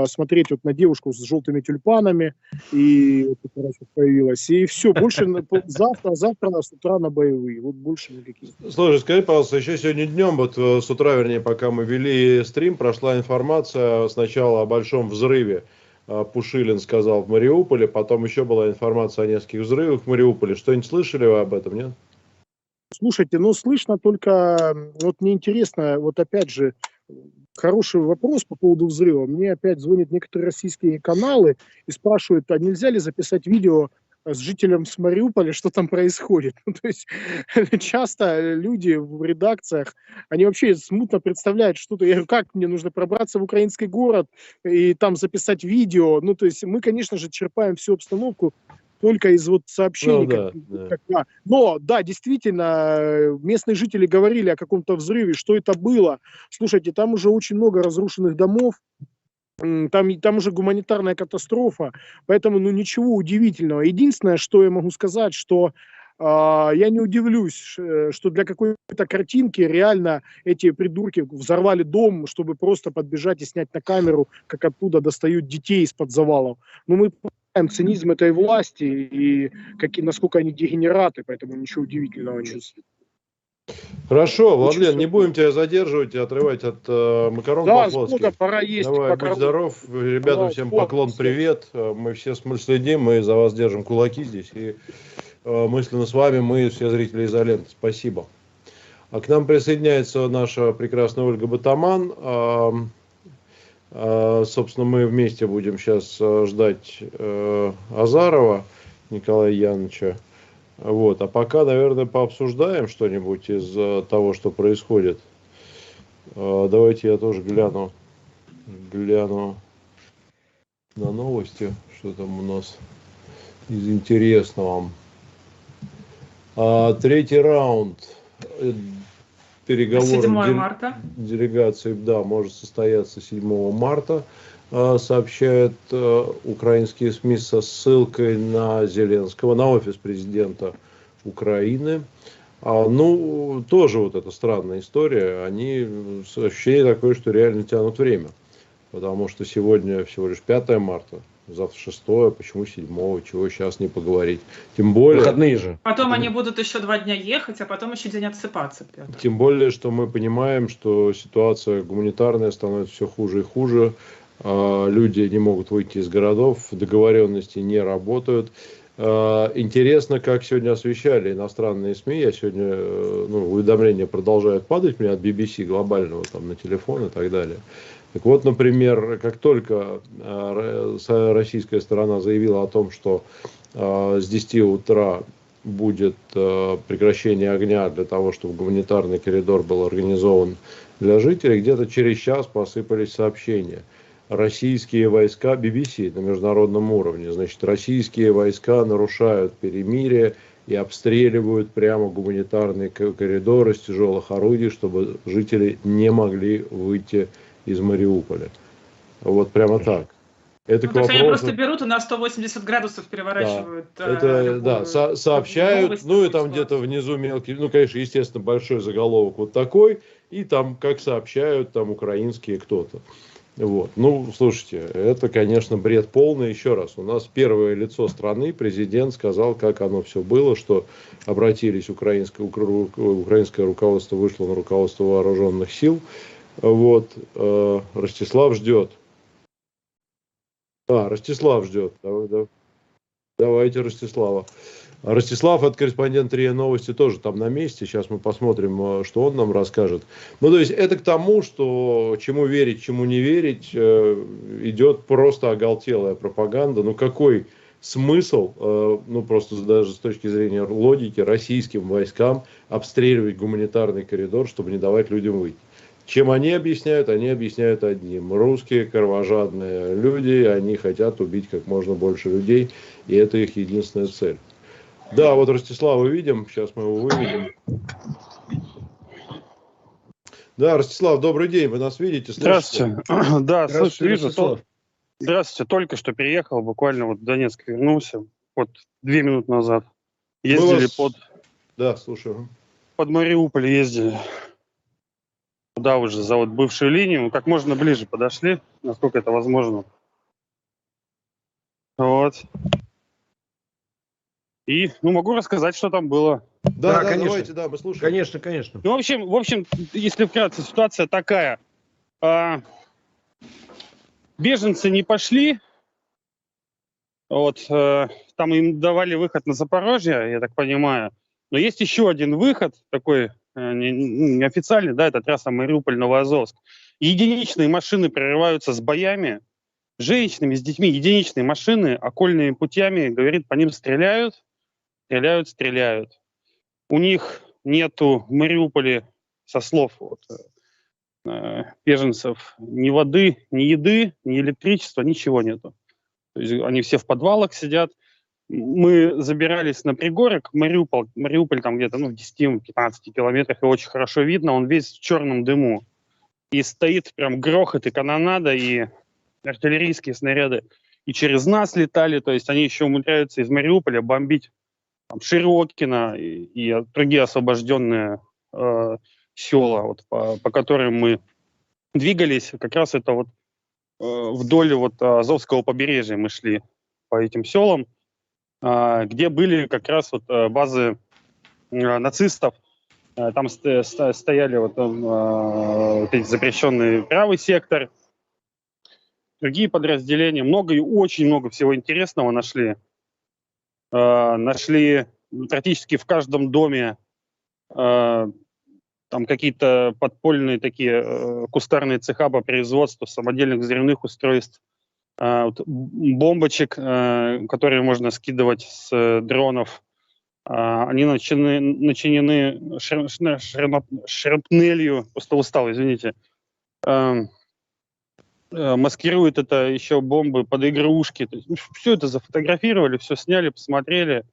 Смотреть вот на девушку с желтыми тюльпанами, и вот это раз появилась, и все, больше завтра с утра на боевые, вот больше никаких. Слушай, скажи, пожалуйста, еще сегодня днем, вот с утра, вернее, пока мы вели стрим, прошла информация сначала о большом взрыве, Пушилин сказал, в Мариуполе, потом еще была информация о нескольких взрывах в Мариуполе. Что-нибудь слышали вы об этом, нет? Слушайте, слышно только, вот мне интересно, вот опять же, хороший вопрос по поводу взрыва. Мне опять звонят некоторые российские каналы и спрашивают, а нельзя ли записать видео с жителем с Мариуполя, что там происходит. То есть часто люди в редакциях, они вообще смутно представляют что-то. Я говорю, как мне нужно пробраться в украинский город и там записать видео. То есть мы, конечно же, черпаем всю обстановку только из вот сообщений. Но, да, действительно, местные жители говорили о каком-то взрыве, что это было. Слушайте, там уже очень много разрушенных домов, там уже гуманитарная катастрофа, поэтому, ничего удивительного. Единственное, что я могу сказать, что я не удивлюсь, что для какой-то картинки реально эти придурки взорвали дом, чтобы просто подбежать и снять на камеру, как оттуда достают детей из-под завалов. Но мы понимаем цинизм этой власти и насколько они дегенераты, поэтому ничего удивительного не чувствую. Хорошо, Владлен, не будем тебя задерживать и отрывать от макарон по-флотски. Да, пора есть. Давай, будь здоров. Ребятам всем поклон, привет. Мы все следим, мы за вас держим кулаки здесь. И мысленно с вами, мы все зрители «Изоленты». Спасибо. А к нам присоединяется наша прекрасная Ольга Батаман. Собственно, мы вместе будем сейчас ждать Азарова Николая Яновича. Вот. А пока, наверное, пообсуждаем что-нибудь из того, что происходит. Давайте я тоже гляну на новости, что там у нас из интересного. Третий раунд переговоров 7 марта. Делегации, да, может состояться 7 марта, сообщают украинские СМИ со ссылкой на Зеленского, на офис президента Украины. Тоже вот эта странная история, они ощущение такое, что реально тянут время, потому что сегодня всего лишь 5 марта. Завтра 6, почему 7, чего сейчас не поговорить. Тем более... Выходные же. Потом они будут еще 2 дня ехать, а потом еще день отсыпаться. Тем более, что мы понимаем, что ситуация гуманитарная становится все хуже и хуже. Люди не могут выйти из городов, договоренности не работают. Интересно, как сегодня освещали иностранные СМИ. Я сегодня, уведомления продолжают падать мне от BBC глобального там, на телефон и так далее. Так вот, например, как только российская сторона заявила о том, что с 10 утра будет прекращение огня для того, чтобы гуманитарный коридор был организован для жителей, где-то через час посыпались сообщения. Российские войска, BBC на международном уровне, значит, российские войска нарушают перемирие и обстреливают прямо гуманитарные коридоры с тяжелых орудий, чтобы жители не могли выйти из Мариуполя. Вот прямо так. Это то есть они просто берут и на 180 градусов переворачивают. Сообщают, и там где-то внизу мелкий, конечно, естественно, большой заголовок вот такой, и там, как сообщают, там украинские кто-то. Вот. Слушайте, это, конечно, бред полный. Еще раз, у нас первое лицо страны, президент сказал, как оно все было, что обратились украинское руководство, вышло на руководство вооруженных сил. Вот, Ростислав ждет. Ростислав ждет. Давайте Ростислава. Ростислав, это корреспондент РИА Новости, тоже там на месте. Сейчас мы посмотрим, что он нам расскажет. Ну, то есть, это к тому, что чему верить, чему не верить, идет просто оголтелая пропаганда. Ну, какой смысл, ну, просто даже с точки зрения логики, российским войскам обстреливать гуманитарный коридор, чтобы не давать людям выйти? Чем они объясняют? Они объясняют одним. Русские кровожадные люди, они хотят убить как можно больше людей, и это их единственная цель. Да, вот Ростислава видим, сейчас мы его выведем. Да, Ростислав, добрый день, вы нас видите, слышите? Здравствуйте. Да, Здравствуйте, вижу. Ростислав. Здравствуйте, только что переехал, буквально вот в Донецк вернулся, вот 2 минуты назад. Ездили Да, слушаю. под Мариуполь ездили. Туда уже за вот бывшую линию, как можно ближе подошли, насколько это возможно. Вот. И, ну, могу рассказать, что там было. Да, конечно. давайте, да, мы слушаем. Конечно, конечно. Ну, в общем, если вкратце, ситуация такая. Беженцы не пошли. Вот, там им давали выход на Запорожье, я так понимаю. Но есть еще один выход, такой неофициальный, да, это трасса Мариуполь-Новоазовск. Единичные машины прорываются с боями, женщинами, с детьми, единичные машины окольными путями, говорит, по ним стреляют. У них нету в Мариуполе, со слов вот, беженцев, ни воды, ни еды, ни электричества, ничего нету. То есть они все в подвалах сидят. Мы забирались на пригорок, Мариуполь там где-то в 10-15 километрах, и очень хорошо видно, он весь в черном дыму. И стоит прям грохот и канонада, и артиллерийские снаряды. И через нас летали, то есть они еще умудряются из Мариуполя бомбить там, Широкино и другие освобожденные села, вот, по которым мы двигались. Как раз это вот вдоль вот Азовского побережья мы шли по этим селам, где были как раз вот базы нацистов. Там стояли вот эти запрещенные правый сектор, другие подразделения. Очень много всего интересного нашли. Нашли практически в каждом доме там какие-то подпольные такие кустарные цеха по производству самодельных взрывных устройств, бомбочек, которые можно скидывать с дронов. Они начинены шрапнелью, просто устал, извините. Маскируют это еще бомбы под игрушки. То есть, все это зафотографировали, все сняли, посмотрели.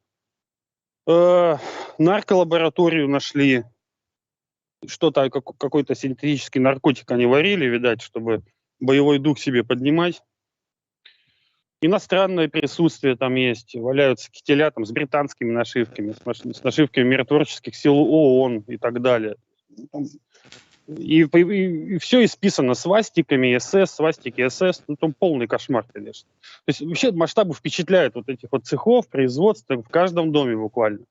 Нарколабораторию нашли. Что-то, какой-то синтетический наркотик они варили, видать, чтобы боевой дух себе поднимать. Иностранное присутствие там есть. Валяются кителя там с британскими нашивками, с нашивками миротворческих сил ООН и так далее. И все исписано свастиками СС, свастики СС. Ну, там полный кошмар, конечно. То есть вообще масштабы впечатляют вот этих вот цехов, производства в каждом доме буквально.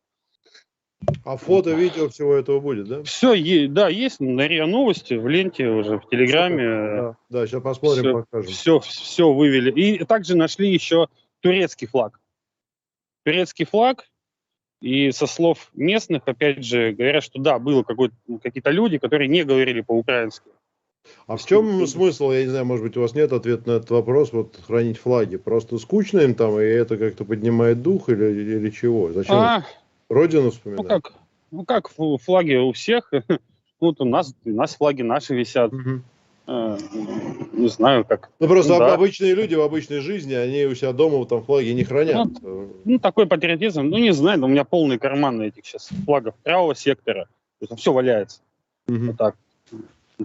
А фото, видео всего этого будет, да? Все, да, есть на РИА Новости, в ленте уже, в Телеграме. Да, сейчас посмотрим, покажем. Все вывели. И также нашли еще турецкий флаг. Турецкий флаг. И со слов местных, опять же, говорят, что да, было какие-то люди, которые не говорили по-украински. А в чем смысл, я не знаю, может быть, у вас нет ответа на этот вопрос, вот хранить флаги? Просто скучно им там, и это как-то поднимает дух или чего? Зачем? Родину вспоминать? Ну как флаги у всех. Вот у нас флаги наши висят. Не знаю, как. Ну просто обычные люди в обычной жизни, они у себя дома там флаги не хранят. Ну такой патриотизм, не знаю, у меня полный карман этих сейчас флагов правого сектора. Все валяется. Вот так.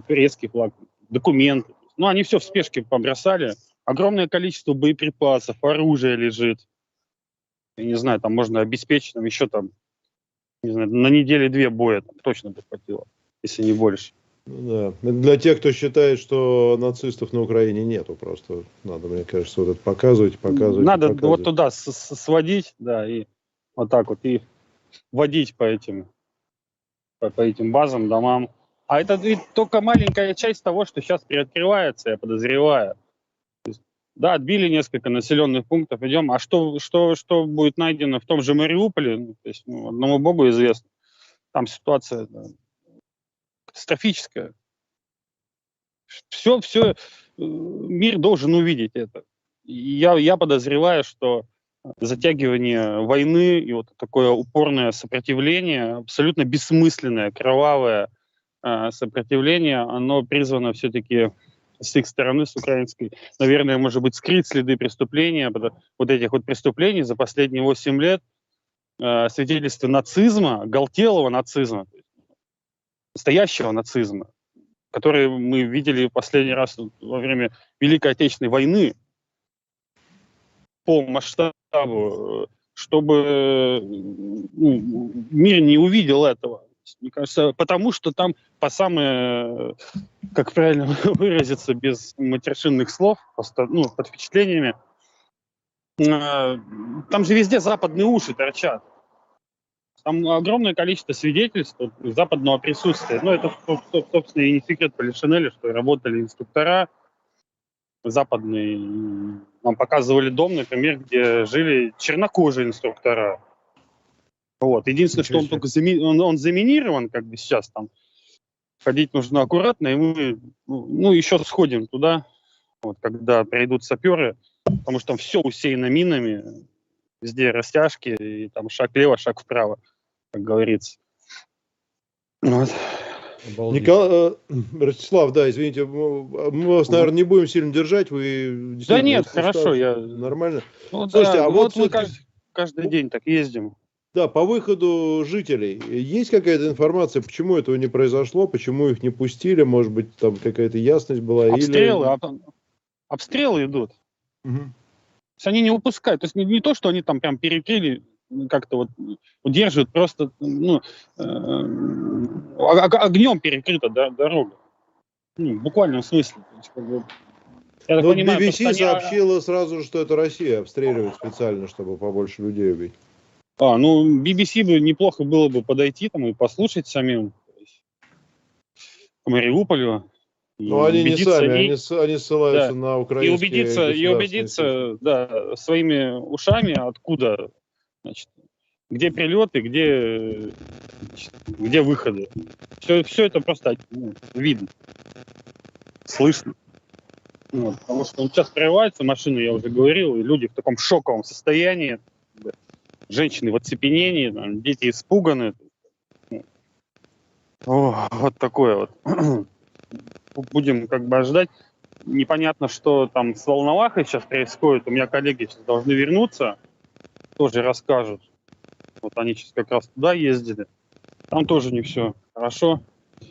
Турецкий флаг, документы. Ну они все в спешке побросали. Огромное количество боеприпасов, оружия лежит. Я не знаю, там можно обеспечить, там еще там, не знаю, на неделю-две боя там, точно бы хватило, если не больше. Да. Для тех, кто считает, что нацистов на Украине нету, просто надо, мне кажется, вот это показывать. Надо вот туда сводить, да, и вот так вот, и водить по этим базам, домам. А это только маленькая часть того, что сейчас приоткрывается, я подозреваю. Да, отбили несколько населенных пунктов, идем. А что будет найдено в том же Мариуполе, ну, то есть, ну, одному богу известно. Там ситуация катастрофическая. Все, мир должен увидеть это. И я подозреваю, что затягивание войны и вот такое упорное сопротивление, абсолютно бессмысленное, кровавое сопротивление, оно призвано все-таки с их стороны, с украинской, наверное, может быть, скрыть следы преступления, вот этих вот преступлений за последние 8 лет, свидетельство нацизма, оголтелого нацизма, настоящего нацизма, который мы видели в последний раз во время Великой Отечественной войны по масштабу, чтобы мир не увидел этого. Мне кажется, потому что там по самые, как правильно выразиться, без матершинных слов, просто, под впечатлениями, там же везде западные уши торчат. Там огромное количество свидетельств западного присутствия. Это, собственно, и не секрет Полишинеля, что работали инструктора западные. Нам показывали дом, например, где жили чернокожие инструктора. Вот. Единственное, что он только он заминирован, как бы сейчас там. Ходить нужно аккуратно, и мы еще сходим туда, вот, когда придут саперы, потому что там все усеяно минами, везде растяжки, и там шаг влево, шаг вправо, как говорится. Вот. Ростислав, да, извините, мы вас, наверное, не будем сильно держать, вы... Да нет, хорошо, я... Нормально. Слушайте, а вот мы каждый день так ездим. Да, по выходу жителей есть какая-то информация, почему этого не произошло, почему их не пустили, может быть, там какая-то ясность была? Обстрелы идут. Угу. То есть они не упускают. То есть не то, что они там прям перекрыли, как-то вот удерживают, просто огнем перекрыта дорога. В буквальном смысле. То есть, я так понимаю, BBC сообщила сразу же, что это Россия обстреливает специально, чтобы побольше людей убить. BBC бы неплохо было бы подойти там и послушать самим к Мариуполю. Они не сами, они ссылаются на украинские и убедиться своими ушами, откуда, значит, где прилеты, где выходы. Все это просто видно, слышно. Потому что сейчас прорываются машины, я уже говорил, и люди в таком шоковом состоянии. Женщины в оцепенении, дети испуганы. Вот такое вот. Будем как бы ожидать. Непонятно, что там с Волновахой сейчас происходит. У меня коллеги сейчас должны вернуться, тоже расскажут. Вот они сейчас как раз туда ездили. Там тоже не все хорошо.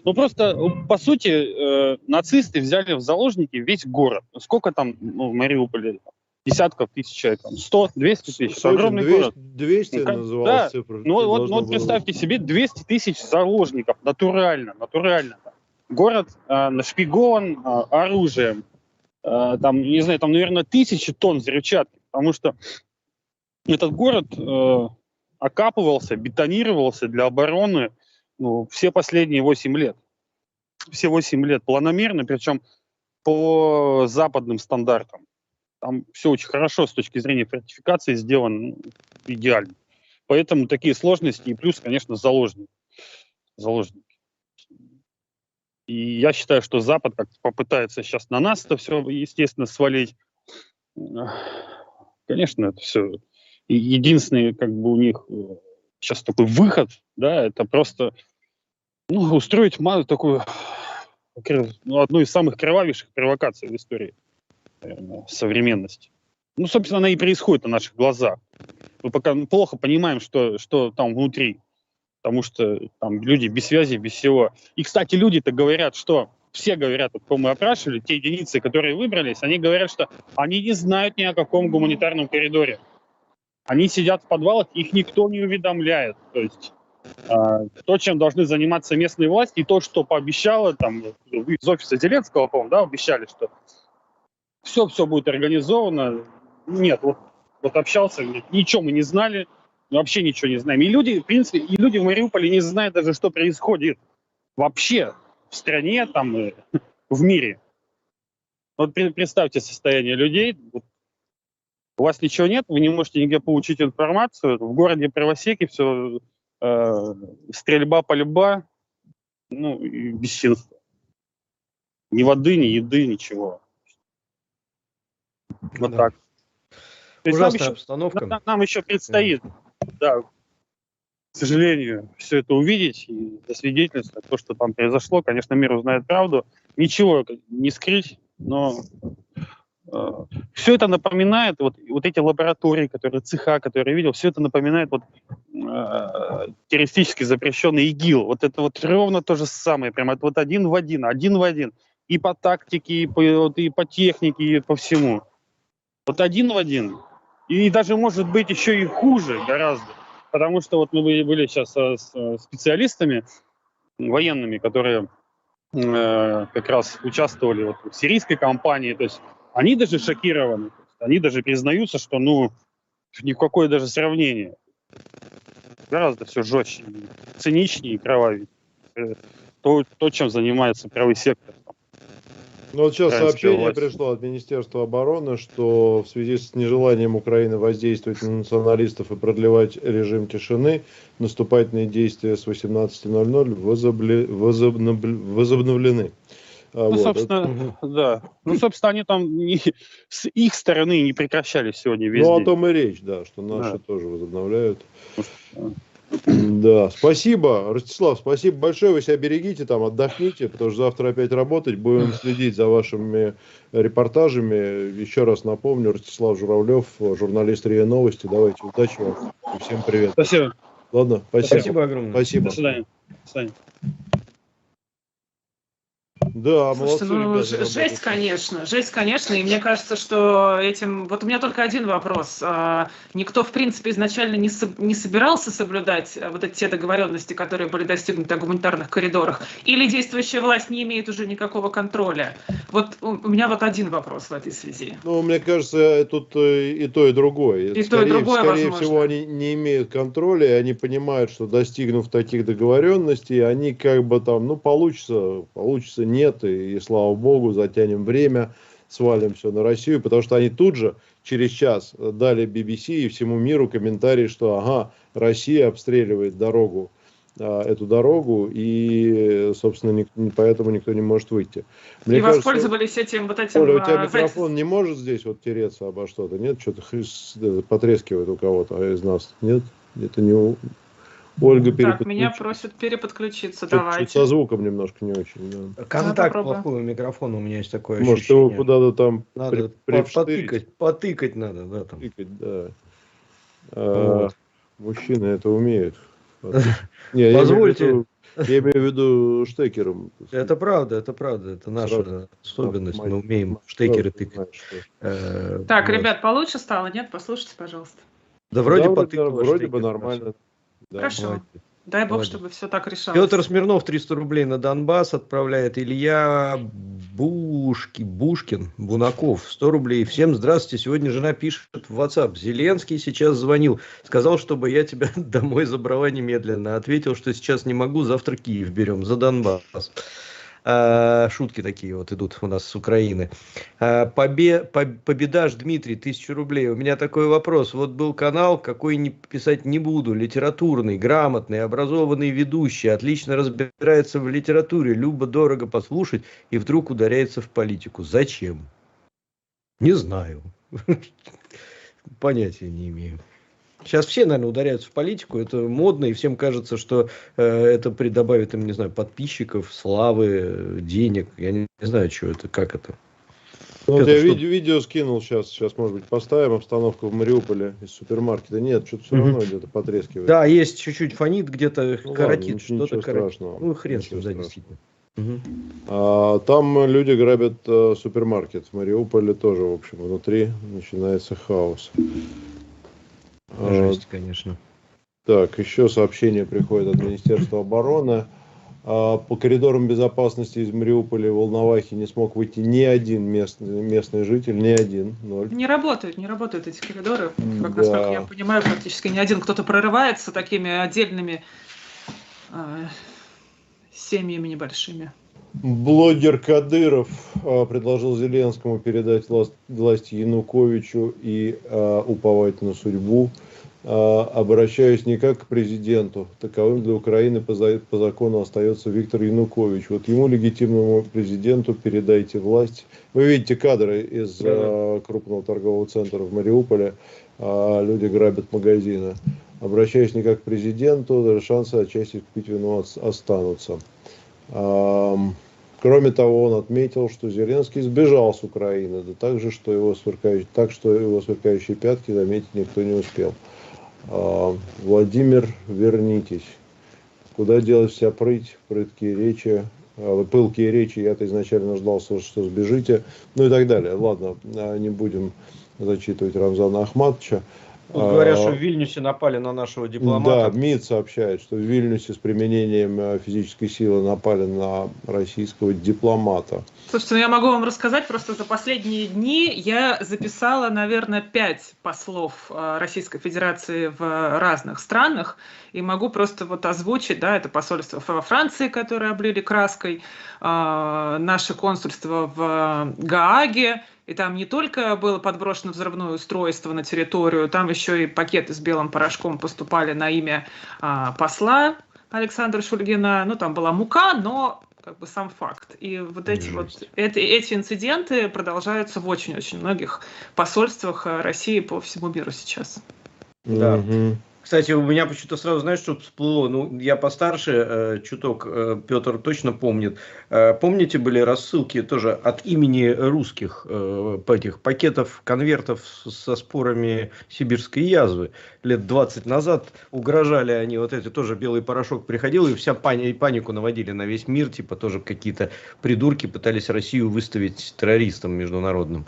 Просто, по сути, нацисты взяли в заложники весь город. Сколько там в Мариуполе? Десятков тысяч человек, 100, 200 тысяч, огромный город. 200 называлась цифра. Вот представьте себе 200 тысяч заложников, натурально. Город нашпигован оружием, там, не знаю, там, наверное, 1000 тонн взрывчатки, потому что этот город окапывался, бетонировался для обороны все последние 8 лет. Все 8 лет планомерно, причем по западным стандартам. Там все очень хорошо с точки зрения фортификации сделано, идеально. Поэтому такие сложности и плюс, конечно, заложники. И я считаю, что Запад как-то попытается сейчас на нас это все, естественно, свалить. Конечно, это все. И единственный, как бы у них сейчас такой выход, да, это просто устроить такую одну из самых кровавейших провокаций в истории современности. Собственно, она и происходит на наших глазах. Мы пока плохо понимаем, что там внутри. Потому что там люди без связи, без всего. И, кстати, люди-то говорят, что... Все говорят, кого мы опрашивали, те единицы, которые выбрались, они говорят, что они не знают ни о каком гуманитарном коридоре. Они сидят в подвалах, их никто не уведомляет. То есть то, чем должны заниматься местные власти, и то, что пообещало, там, из офиса Зеленского, по-моему, да, обещали, что все будет организовано. Нет, вот общался, говорит, ничего мы не знали, вообще ничего не знаем. И люди, в принципе, в Мариуполе не знают даже, что происходит вообще в стране, там, в мире. Вот представьте состояние людей. У вас ничего нет, вы не можете нигде получить информацию. В городе Правосеки все стрельба, пальба, ну, и бесчинство. Ни воды, ни еды, ничего. Вот Да. так. То есть Ужасная обстановка. нам еще предстоит, да, к сожалению, все это увидеть и засвидетельствовать то, что там произошло. Конечно, мир узнает правду. Ничего не скрыть, но все это напоминает, вот эти лаборатории, цеха, которые я видел, все это напоминает террористически запрещенный ИГИЛ. Вот это вот ровно то же самое, прямо вот один в один. И по тактике, и по технике, и по всему. Вот один в один. И даже может быть еще и хуже гораздо. Потому что вот мы были сейчас с специалистами военными, которые как раз участвовали вот в сирийской кампании. То есть они даже шокированы. Они даже признаются, что ни в какое даже сравнение. Гораздо все жестче, циничнее и кровавее. То, чем занимается правый сектор. Ну, вот сейчас сообщение пришло от Министерства обороны, что в связи с нежеланием Украины воздействовать на националистов и продлевать режим тишины, наступательные действия с 18:00 возобновлены. Ну, собственно, да. Ну, собственно, они там с их стороны не прекращались сегодня весь день. Ну, о том и речь, да, что наши тоже возобновляют. Да, спасибо, Ростислав, спасибо большое, вы себя берегите, там отдохните, потому что завтра опять работать, будем следить за вашими репортажами. Еще раз напомню, Ростислав Журавлев, журналист РИА Новости, давайте, удачи вам и всем привет. Спасибо. Ладно, спасибо. Спасибо огромное. Спасибо. До свидания. До свидания. Да, Слушайте, молодцы, ребята, жесть, конечно, и мне кажется, что вот у меня только один вопрос. Никто, в принципе, изначально не собирался соблюдать вот эти те договоренности, которые были достигнуты о гуманитарных коридорах, или действующая власть не имеет уже никакого контроля? Вот у меня вот один вопрос в этой связи. Ну, мне кажется, тут и то, и другое. Скорее возможно. всего, они не имеют контроля, и они понимают, что достигнув таких договоренностей, они как бы там, ну, получится, нет, и слава богу, затянем время, свалим все на Россию, потому что они тут же, через час, дали BBC и всему миру комментарий, что, ага, Россия обстреливает эту дорогу, и, собственно, поэтому никто не может выйти. Мне кажется, воспользовались этим вот этим... Оля, у тебя микрофон не может здесь вот тереться обо что-то? Нет? Что-то потрескивает у кого-то из нас? Нет? Это не у... Ольга переподключится. Так, меня просят переподключиться, давайте. Со звуком немножко не очень. Да. Контакт плохой у микрофона, у меня есть такое ощущение. Может, его куда-то там надо потыкать надо, да, там. Тыкать, да. Вот. Мужчины это умеют. Позвольте. Я имею в виду штекером. Это правда, это наша особенность. Мы умеем штекеры тыкать. Так, ребят, получше стало, нет? Послушайте, пожалуйста. Да, вроде бы нормально. Да, хорошо. Молодец. Дай бог, чтобы все так решалось. Петр Смирнов 300 рублей на Донбасс отправляет. Илья Бушкин, Бунаков, 100 рублей. Всем здравствуйте. Сегодня жена пишет в WhatsApp. Зеленский сейчас звонил. Сказал, чтобы я тебя домой забрала немедленно. Ответил, что сейчас не могу. Завтра Киев берем за Донбасс. Шутки такие вот идут у нас с Украины. Победаш Дмитрий, 1000 рублей. У меня такой вопрос. Вот был канал, какой не писать не буду, литературный, грамотный, образованный ведущий, отлично разбирается в литературе, любо-дорого послушать, и вдруг ударяется в политику. Зачем? Не знаю. Понятия не имею. Сейчас все, наверное, ударяются в политику, это модно, и всем кажется, что это добавит им, не знаю, подписчиков, славы, денег. Я не знаю, что это, как это. Вот я видео скинул сейчас, может быть, поставим обстановку в Мариуполе из супермаркета. Нет, что-то все равно где-то потрескивает. Да, есть чуть-чуть фонит, где-то коротит, что-то страшного. Ну, хрен с ним, да, действительно. Там люди грабят супермаркет. В Мариуполе тоже, в общем, внутри начинается хаос. Жесть, конечно. Так, еще сообщение приходит от Министерства обороны. По коридорам безопасности из Мариуполя и Волновахи не смог выйти ни один местный житель, ни один, 0. Не работают эти коридоры. Насколько я понимаю, практически ни один. Кто-то прорывается такими отдельными семьями небольшими. Блогер Кадыров предложил Зеленскому передать власть Януковичу и уповать на судьбу. Обращаюсь не как к президенту, таковым для Украины по закону остается Виктор Янукович. Вот ему, легитимному президенту, передайте власть. Вы видите кадры из крупного торгового центра в Мариуполе, люди грабят магазины. Обращаюсь не как к президенту, даже шансы отчасти купить вину останутся. Кроме того, он отметил, что Зеленский сбежал с Украины, да так, что его сверкающие пятки заметить никто не успел. Владимир, вернитесь. Куда делась вся прыть, пылкие речи, я-то изначально ждал, что сбежите, ну и так далее. Ладно, не будем зачитывать Рамзана Ахматовича. Тут говорят, что в Вильнюсе напали на нашего дипломата. Да, МИД сообщает, что в Вильнюсе с применением физической силы напали на российского дипломата. Слушайте, ну я могу вам рассказать, просто за последние дни я записала, наверное, 5 послов Российской Федерации в разных странах, и могу просто вот озвучить, да, это посольство во Франции, которое облили краской, наше консульство в Гааге, и там не только было подброшено взрывное устройство на территорию, там еще и пакеты с белым порошком поступали на имя посла Александра Шульгина. Ну, там была мука, но как бы сам факт. И вот эти инциденты продолжаются в очень-очень многих посольствах России по всему миру сейчас. Да. Кстати, у меня почему-то сразу, знаешь, что всплыло? Ну, я постарше, чуток, Петр точно помнит. Помните, были рассылки тоже от имени русских этих пакетов, конвертов со спорами сибирской язвы? Лет 20 назад угрожали они, вот эти тоже белый порошок приходил, и вся панику наводили на весь мир, типа тоже какие-то придурки пытались Россию выставить террористом международным.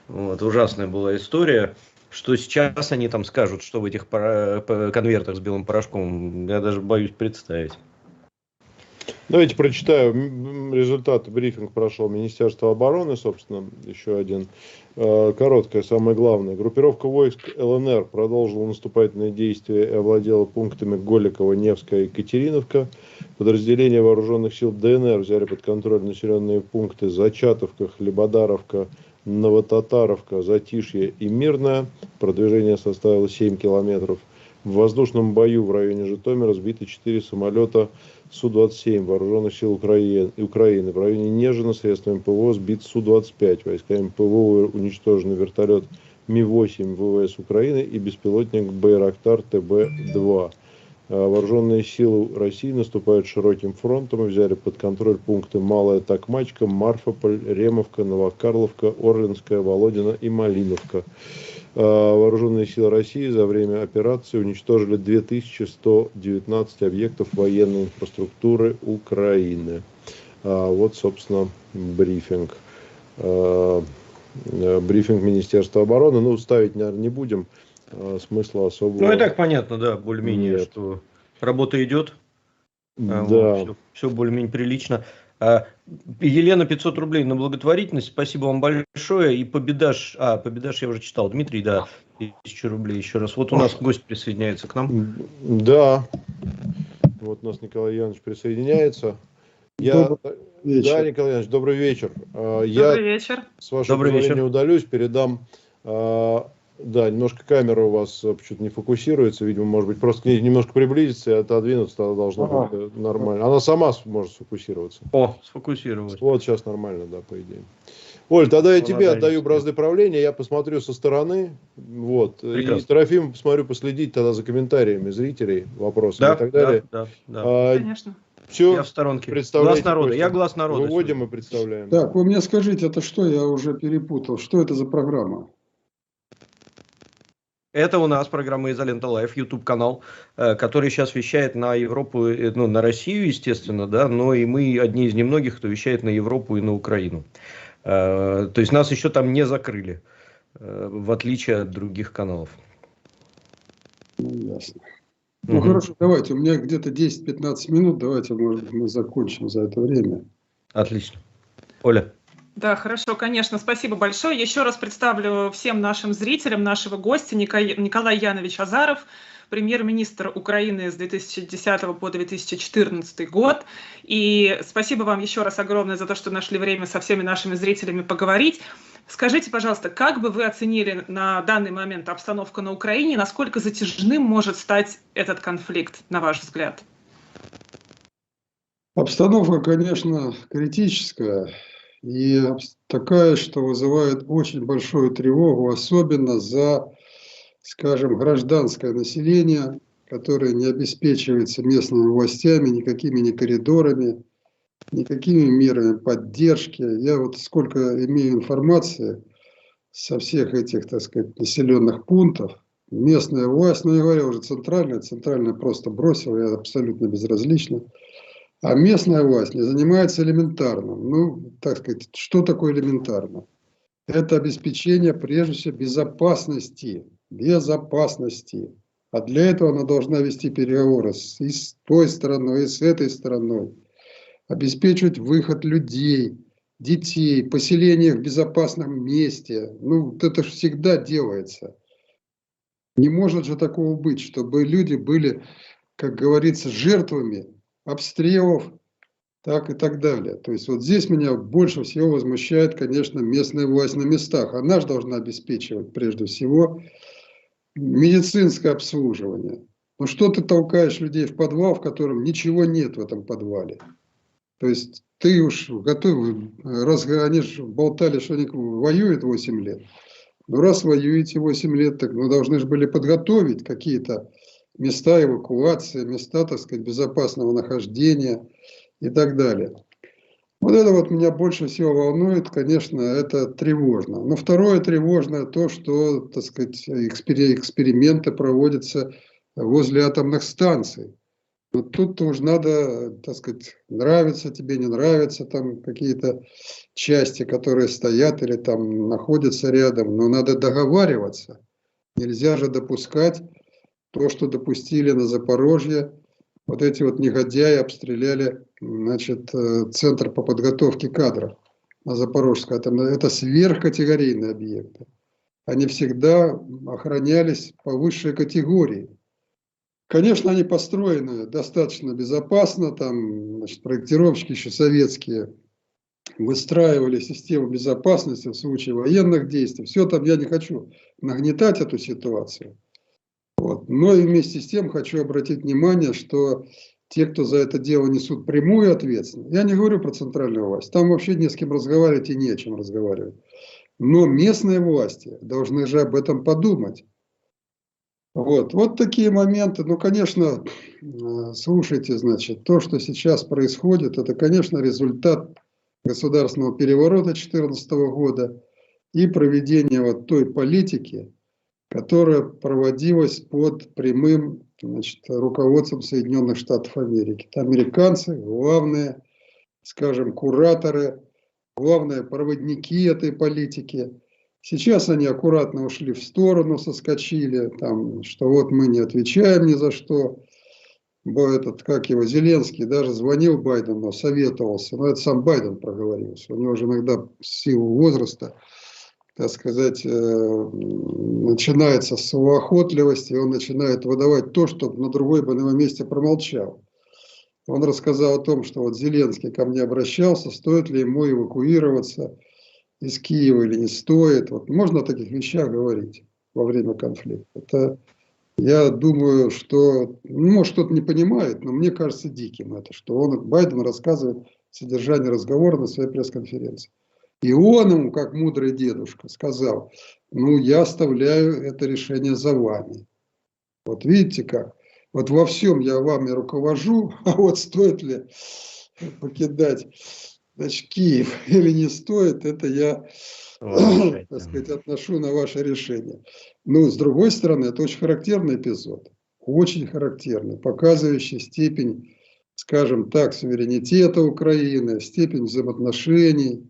Вот, ужасная была история. Что сейчас они там скажут, что в этих конвертах с белым порошком, я даже боюсь представить. Давайте прочитаю результаты. Брифинг прошел Министерство обороны, собственно, еще один. Короткое, самое главное. Группировка войск ЛНР продолжила наступательные действия и овладела пунктами Голикова, Невская и Екатериновка. Подразделения вооруженных сил ДНР взяли под контроль населенные пункты Зачатовка, Хлебодаровка, Новотатаровка, Затишье и Мирная. Продвижение составило 7 километров. В воздушном бою в районе Житомира сбиты 4 самолета Су-27 вооруженных сил Украины. В районе Нежина средствами ПВО сбит Су-25. Войсками ПВО уничтожен вертолет Ми-8 ВВС Украины и беспилотник Байрактар ТБ-2. Вооруженные силы России наступают широким фронтом и взяли под контроль пункты Малая Токмачка, Марфополь, Ремовка, Новокарловка, Орлинская, Володина и Малиновка. Вооруженные силы России за время операции уничтожили 2119 объектов военной инфраструктуры Украины. Вот, собственно, брифинг. Брифинг Министерства обороны. Ну, ставить, наверное, не будем. Смысла особого. Ну и так понятно, да, более-менее, что работа идет. Да. Все более-менее прилично. Елена, 500 рублей на благотворительность. Спасибо вам большое. И Победаш я уже читал. Дмитрий, да, 1000 рублей еще раз. Вот у нас гость присоединяется к нам. Да. Вот у нас Николай Янович присоединяется. Да, Николай Янович, добрый вечер. Добрый вечер. С вашего позволения удалюсь, передам. Да, немножко камера у вас почему-то не фокусируется, видимо, может быть, просто к ней немножко приблизиться и отодвинуться, тогда должно быть нормально. Она сама может сфокусироваться. Сфокусировалась. Вот сейчас нормально, да, по идее. Оль, тогда я тебе отдаю бразды правления, я посмотрю со стороны, вот. Прекрасно. И Трофим, посмотрю, последить тогда за комментариями зрителей, вопросами и так далее. Да. Конечно. Все, я в сторонке. Глаз народа. Я глаз народа. Выводим и представляем. Так, вы мне скажите, это что, я уже перепутал, что это за программа? Это у нас программа «Изолента Лайф», YouTube-канал, который сейчас вещает на Европу, ну, на Россию, естественно, да, но и мы одни из немногих, кто вещает на Европу и на Украину. То есть нас еще там не закрыли, в отличие от других каналов. Ну, ясно. Ну, хорошо, давайте, у меня где-то 10-15 минут, давайте, может быть, мы закончим за это время. Отлично. Оля. Да, хорошо, конечно, спасибо большое. Еще раз представлю всем нашим зрителям нашего гостя Николай Янович Азаров, премьер-министр Украины с 2010 по 2014 год. И спасибо вам еще раз огромное за то, что нашли время со всеми нашими зрителями поговорить. Скажите, пожалуйста, как бы вы оценили на данный момент обстановку на Украине, насколько затяжным может стать этот конфликт, на ваш взгляд? Обстановка, конечно, критическая и такая, что вызывает очень большую тревогу, особенно за, скажем, гражданское население, которое не обеспечивается местными властями никакими ни коридорами, никакими мерами поддержки. Я вот сколько имею информации со всех этих, так сказать, населенных пунктов, местная власть, ну, я говорю уже центральная просто бросила, я абсолютно безразлична. А местная власть не занимается элементарным. Ну, так сказать, что такое элементарно? Это обеспечение, прежде всего, безопасности. Безопасности. А для этого она должна вести переговоры и с той стороной, и с этой стороной. Обеспечивать выход людей, детей, поселение в безопасном месте. Ну, это же всегда делается. Не может же такого быть, чтобы люди были, как говорится, жертвами обстрелов, так и так далее. То есть вот здесь меня больше всего возмущает, конечно, местная власть на местах. Она же должна обеспечивать прежде всего медицинское обслуживание. Ну что ты толкаешь людей в подвал, в котором ничего нет в этом подвале? То есть ты уж готов, раз они же болтали, что они воюют 8 лет. Ну раз воюете 8 лет, так ну, должны же были подготовить какие-то места эвакуации, места, так сказать, безопасного нахождения и так далее. Вот это вот меня больше всего волнует, конечно, это тревожно. Но второе тревожное то, что, так сказать, эксперименты проводятся возле атомных станций. Вот тут уж надо, так сказать, нравится тебе, не нравится там какие-то части, которые стоят или там находятся рядом, но надо договариваться. Нельзя же допускать то, что допустили на Запорожье. Вот эти вот негодяи обстреляли, значит, центр по подготовке кадров на Запорожской атомной. Это сверхкатегорийные объекты. Они всегда охранялись по высшей категории. Конечно, они построены достаточно безопасно, там, значит, проектировщики еще советские выстраивали систему безопасности в случае военных действий. Все там, я не хочу нагнетать эту ситуацию. Вот. Но и вместе с тем хочу обратить внимание, что те, кто за это дело несут прямую ответственность, я не говорю про центральную власть, там вообще не с кем разговаривать и не о чем разговаривать. Но местные власти должны же об этом подумать. Вот такие моменты. Ну, конечно, слушайте, значит, то, что сейчас происходит, это, конечно, результат государственного переворота 2014 года и проведения вот той политики, которая проводилась под прямым, значит, руководством Соединенных Штатов Америки. Это американцы, главные, скажем, кураторы, главные проводники этой политики. Сейчас они аккуратно ушли в сторону, соскочили, там, что вот мы не отвечаем ни за что. Этот, как его, Зеленский даже звонил Байдену, советовался, но это сам Байден проговорился. У него же иногда в силу возраста, так сказать, начинается с словоохотливости, и он начинает выдавать то, что на другой бы на его месте промолчал. Он рассказал о том, что вот Зеленский ко мне обращался, стоит ли ему эвакуироваться из Киева или не стоит. Вот можно о таких вещах говорить во время конфликта. Это, я думаю, что, ну, может, кто-то не понимает, но мне кажется диким это, что Байден рассказывает содержание разговора на своей пресс-конференции. И он ему, как мудрый дедушка, сказал, ну, я оставляю это решение за вами. Вот видите как? Вот во всем я вами руковожу, а вот стоит ли покидать, значит, Киев или не стоит, это я, так сказать, отношу на ваше решение. Но, с другой стороны, это очень характерный эпизод. Очень характерный, показывающий степень, скажем так, суверенитета Украины, степень взаимоотношений.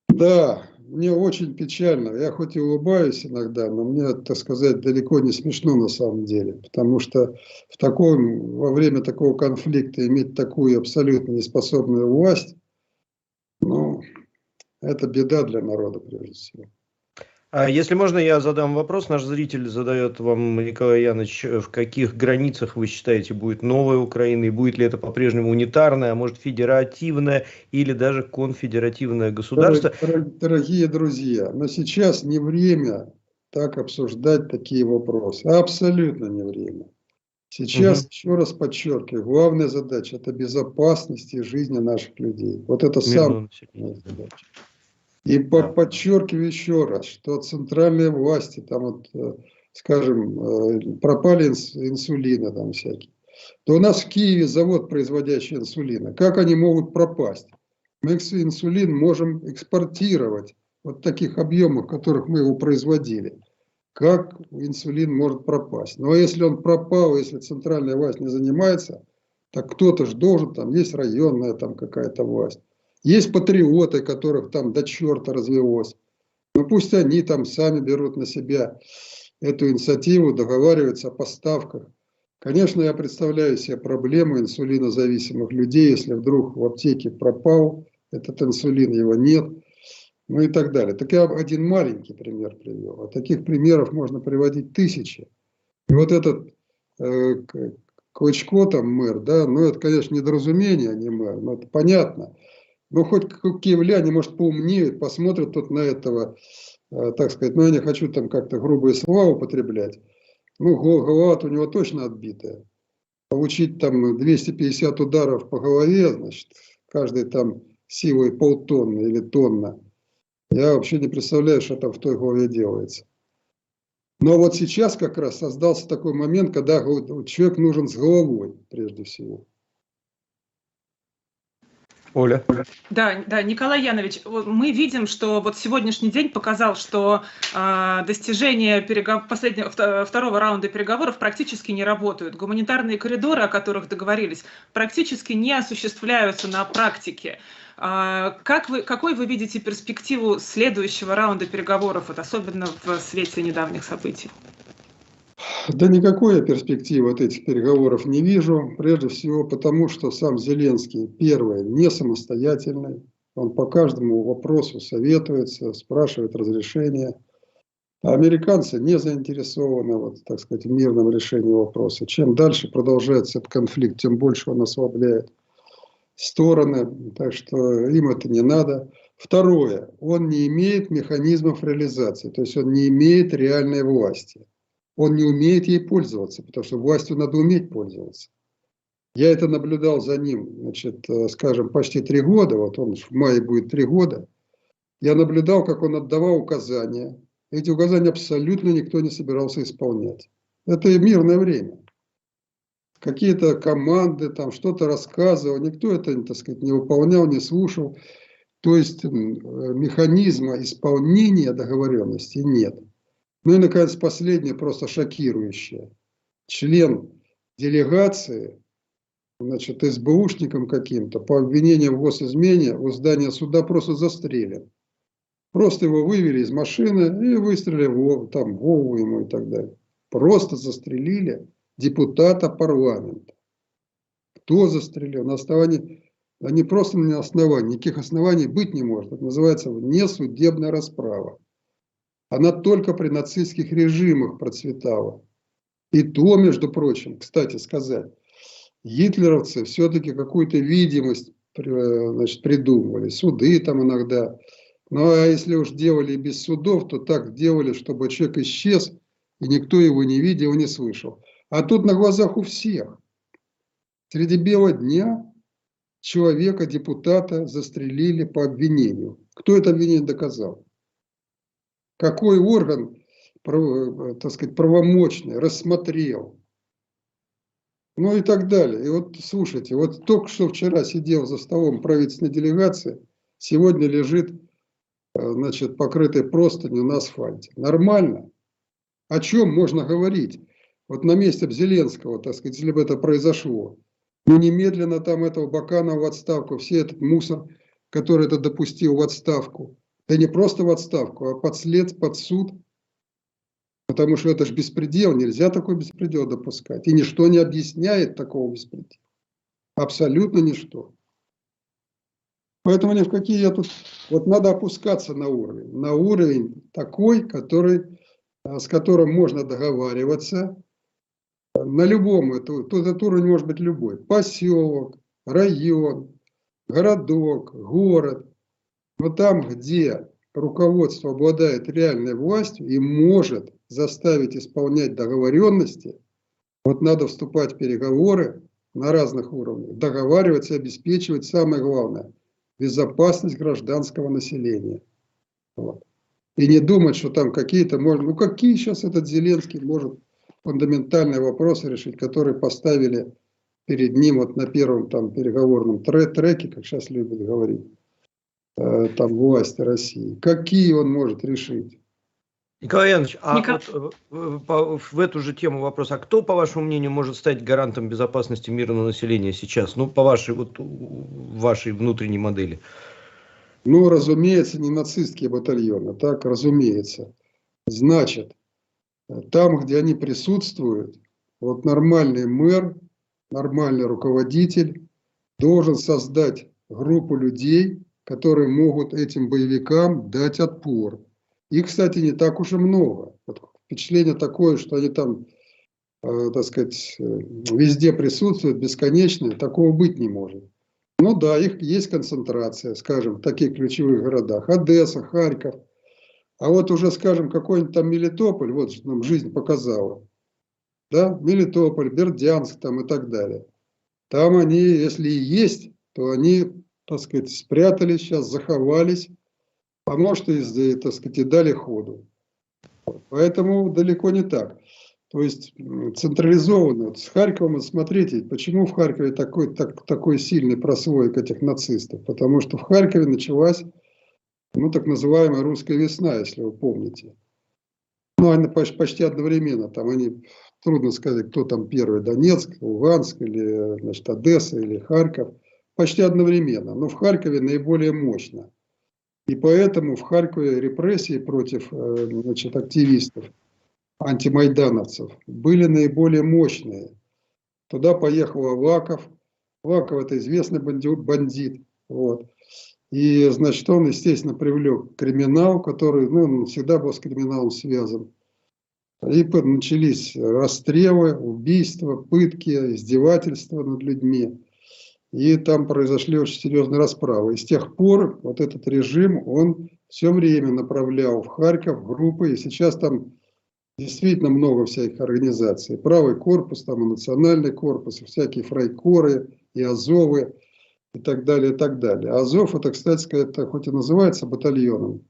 Да, мне очень печально. Я хоть и улыбаюсь иногда, но мне, так сказать, далеко не смешно на самом деле. Потому что во время такого конфликта иметь такую абсолютно неспособную власть, ну, это беда для народа прежде всего. Если можно, я задам вопрос. Наш зритель задает вам, Николай Янович, в каких границах вы считаете будет новая Украина, и будет ли это по-прежнему унитарное, а может федеративное или даже конфедеративное государство? Дорогие друзья, но сейчас не время так обсуждать такие вопросы. Абсолютно не время. Сейчас, еще раз подчеркиваю, главная задача – это безопасность и жизнь наших людей. Вот это самая задача. И подчеркиваю еще раз, что центральные власти, там вот, скажем, пропали инсулины там всякие. То у нас в Киеве завод, производящий инсулины. Как они могут пропасть? Мы инсулин можем экспортировать вот в таких объемах, в которых мы его производили. Как инсулин может пропасть? Но если он пропал, если центральная власть не занимается, так кто-то же должен, там есть районная там какая-то власть. Есть патриоты, которых там до черта развелось. Ну пусть они там сами берут на себя эту инициативу, договариваются о поставках. Конечно, я представляю себе проблему инсулинозависимых людей, если вдруг в аптеке пропал этот инсулин, его нет, ну и так далее. Так я один маленький пример привел. А таких примеров можно приводить тысячи. И вот этот Клычко там мэр, да, ну это, конечно, недоразумение, а не мэр, но это понятно. Но хоть киевляне, может, поумнеют, посмотрят тут на этого, так сказать, ну я не хочу там как-то грубые слова употреблять, ну голова-то у него точно отбитая. Получить там 250 ударов по голове, значит, каждый там силой полтонны или тонна. Я вообще не представляю, что там в той голове делается. Но вот сейчас как раз создался такой момент, когда человек нужен с головой, прежде всего. Оля. Да, Николай Янович, мы видим, что вот сегодняшний день показал, что достижения второго раунда переговоров практически не работают. Гуманитарные коридоры, о которых договорились, практически не осуществляются на практике. Какой вы видите перспективу следующего раунда переговоров, вот особенно в свете недавних событий? Да никакой я перспективы от этих переговоров не вижу. Прежде всего потому, что сам Зеленский, первое, не самостоятельный. Он по каждому вопросу советуется, спрашивает разрешения. А американцы не заинтересованы, вот, так сказать, в мирном решении вопроса. Чем дальше продолжается этот конфликт, тем больше он ослабляет стороны. Так что им это не надо. Второе, он не имеет механизмов реализации. То есть он не имеет реальной власти. Он не умеет ей пользоваться, потому что властью надо уметь пользоваться. Я это наблюдал за ним, значит, скажем, почти 3 года, вот он в мае будет 3 года. Я наблюдал, как он отдавал указания. Эти указания абсолютно никто не собирался исполнять. Это мирное время. Какие-то команды, там что-то рассказывал, никто это, так сказать, не выполнял, не слушал. То есть механизма исполнения договоренности нет. Ну и, наконец, последнее, просто шокирующее. Член делегации, значит, СБУшником каким-то, по обвинению в госизмене у здания суда просто застрелен. Просто его вывели из машины и выстрелили в голову ему и так далее. Просто застрелили депутата парламента. Кто застрелил? На основании, а не просто на основании, никаких оснований быть не может. Это называется внесудебная расправа. Она только при нацистских режимах процветала. И то, между прочим, кстати сказать, гитлеровцы все-таки какую-то видимость, значит, придумывали. Суды там иногда. Ну а если уж делали без судов, то так делали, чтобы человек исчез, и никто его не видел, не слышал. А тут на глазах у всех. Среди бела дня человека, депутата, застрелили по обвинению. Кто это обвинение доказал? Какой орган, так сказать, правомочный, рассмотрел? Ну и так далее. И вот слушайте, вот только что вчера сидел за столом правительственной делегации, сегодня лежит, значит, покрытый простынью на асфальте. Нормально? О чем можно говорить? Вот на месте Зеленского, так сказать, если бы это произошло, ну немедленно там этого Баканова в отставку, все этот мусор, который это допустил в отставку. Да не просто в отставку, а под суд. Потому что это же беспредел, нельзя такой беспредел допускать. И ничто не объясняет такого беспредела. Абсолютно ничто. Поэтому ни в какие я тут... Вот надо опускаться на уровень такой, с которым можно договариваться на любом, этот уровень может быть любой. Поселок, район, городок, город. Но там, где руководство обладает реальной властью и может заставить исполнять договоренности, вот надо вступать в переговоры на разных уровнях, договариваться и обеспечивать самое главное – безопасность гражданского населения. Вот. И не думать, что там какие-то можно... Ну какие сейчас этот Зеленский может фундаментальные вопросы решить, которые поставили перед ним вот на первом там переговорном треке, как сейчас любят говорить, там власти России. Какие он может решить? Николай Янович, вот в эту же тему вопрос. А кто, по вашему мнению, может стать гарантом безопасности мирного населения сейчас? Ну, по вашей внутренней модели. Ну, разумеется, не нацистские батальоны, так, разумеется. Значит, там, где они присутствуют, вот нормальный мэр, нормальный руководитель должен создать группу людей, которые могут этим боевикам дать отпор. Их, кстати, не так уж и много. Вот впечатление такое, что они там, так сказать, везде присутствуют, бесконечные, такого быть не может. Ну да, их есть концентрация, скажем, в таких ключевых городах. Одесса, Харьков. А вот уже, скажем, какой-нибудь там Мелитополь, вот что нам жизнь показала. Да, Мелитополь, Бердянск там и так далее. Там они, если и есть, то они, так сказать, спрятались сейчас, заховались. А может, и, так сказать, и дали ходу. Поэтому далеко не так. То есть централизованно. Вот с Харьковом, смотрите, почему в Харькове такой сильный прослойка этих нацистов? Потому что в Харькове началась, ну, так называемая русская весна, если вы помните. Ну, они почти одновременно. Там они, трудно сказать, кто там первый, Донецк, Луганск, или, значит, Одесса, или Харьков. Почти одновременно. Но в Харькове наиболее мощно. И поэтому в Харькове репрессии против, значит, активистов, антимайдановцев были наиболее мощные. Туда поехал Аваков. Аваков — это известный бандит. Вот. И, значит, он, естественно, привлек криминал, который, ну, он всегда был с криминалом связан. И начались расстрелы, убийства, пытки, издевательства над людьми. И там произошли очень серьезные расправы. И с тех пор вот этот режим, он все время направлял в Харьков группы. И сейчас там действительно много всяких организаций. Правый корпус, там и национальный корпус, и всякие фрайкоры, и Азовы, и так далее, и так далее. Азов, это, кстати сказать, хоть и называется батальоном.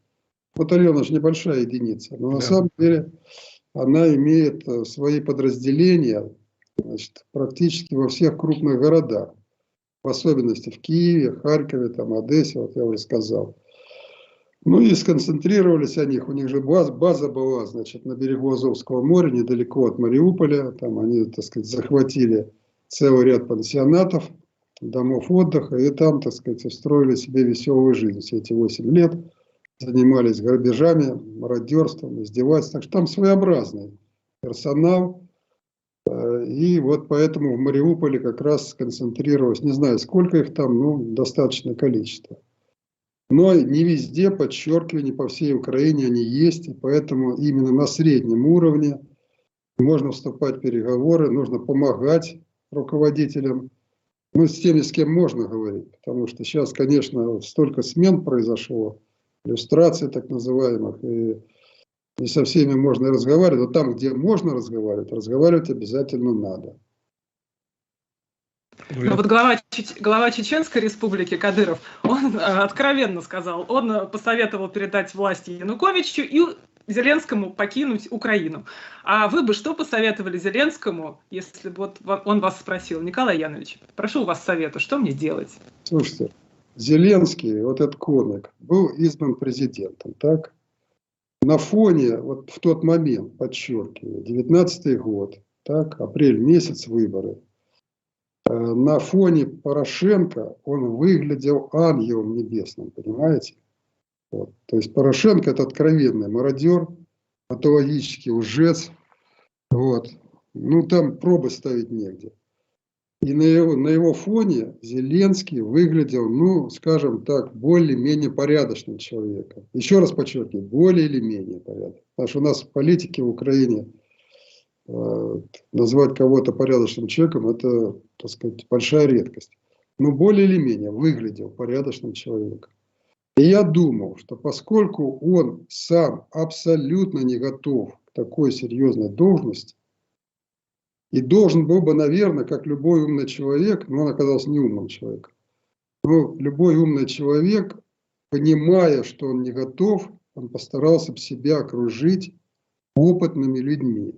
Батальон — это же небольшая единица. Но на самом деле она имеет свои подразделения, значит, практически во всех крупных городах. В особенности в Киеве, Харькове, там, Одессе, вот я уже сказал. Ну и сконцентрировались они, у них же база была, значит, на берегу Азовского моря, недалеко от Мариуполя. Там они, так сказать, захватили целый ряд пансионатов, домов отдыха, и там, так сказать, устроили себе веселую жизнь. Все эти 8 лет занимались грабежами, мародерством, издевательством. Так что там своеобразный персонал. И вот поэтому в Мариуполе как раз сконцентрировалось, не знаю, сколько их там, ну, достаточное количество. Но не везде, подчеркиваю, не по всей Украине они есть, и поэтому именно на среднем уровне можно вступать в переговоры, нужно помогать руководителям, ну, с теми, с кем можно говорить, потому что сейчас, конечно, столько смен произошло, иллюстраций так называемых, и не со всеми можно разговаривать, но там, где можно разговаривать обязательно надо. Но вот глава Чеченской республики Кадыров, он откровенно сказал, он посоветовал передать власть Януковичу и Зеленскому покинуть Украину. А вы бы что посоветовали Зеленскому, если бы вот он вас спросил? Николай Янович, прошу у вас совета, что мне делать? Слушайте, Зеленский, вот этот комик, был избран президентом, так? На фоне, вот в тот момент, подчеркиваю, 19-й год, так, апрель месяц, выборы, на фоне Порошенко он выглядел ангелом небесным, понимаете? Вот. То есть Порошенко — это откровенный мародер, патологический лжец. Вот. Ну там пробы ставить негде. И на его фоне Зеленский выглядел, ну, скажем так, более-менее порядочным человеком. Еще раз подчеркиваю, более или менее порядочным. Потому что у нас в политике в Украине назвать кого-то порядочным человеком, это, так сказать, большая редкость. Но более или менее выглядел порядочным человеком. И я думал, что поскольку он сам абсолютно не готов к такой серьезной должности, и должен был бы, наверное, как любой умный человек, но он оказался не умным человеком, но любой умный человек, понимая, что он не готов, он постарался бы себя окружить опытными людьми.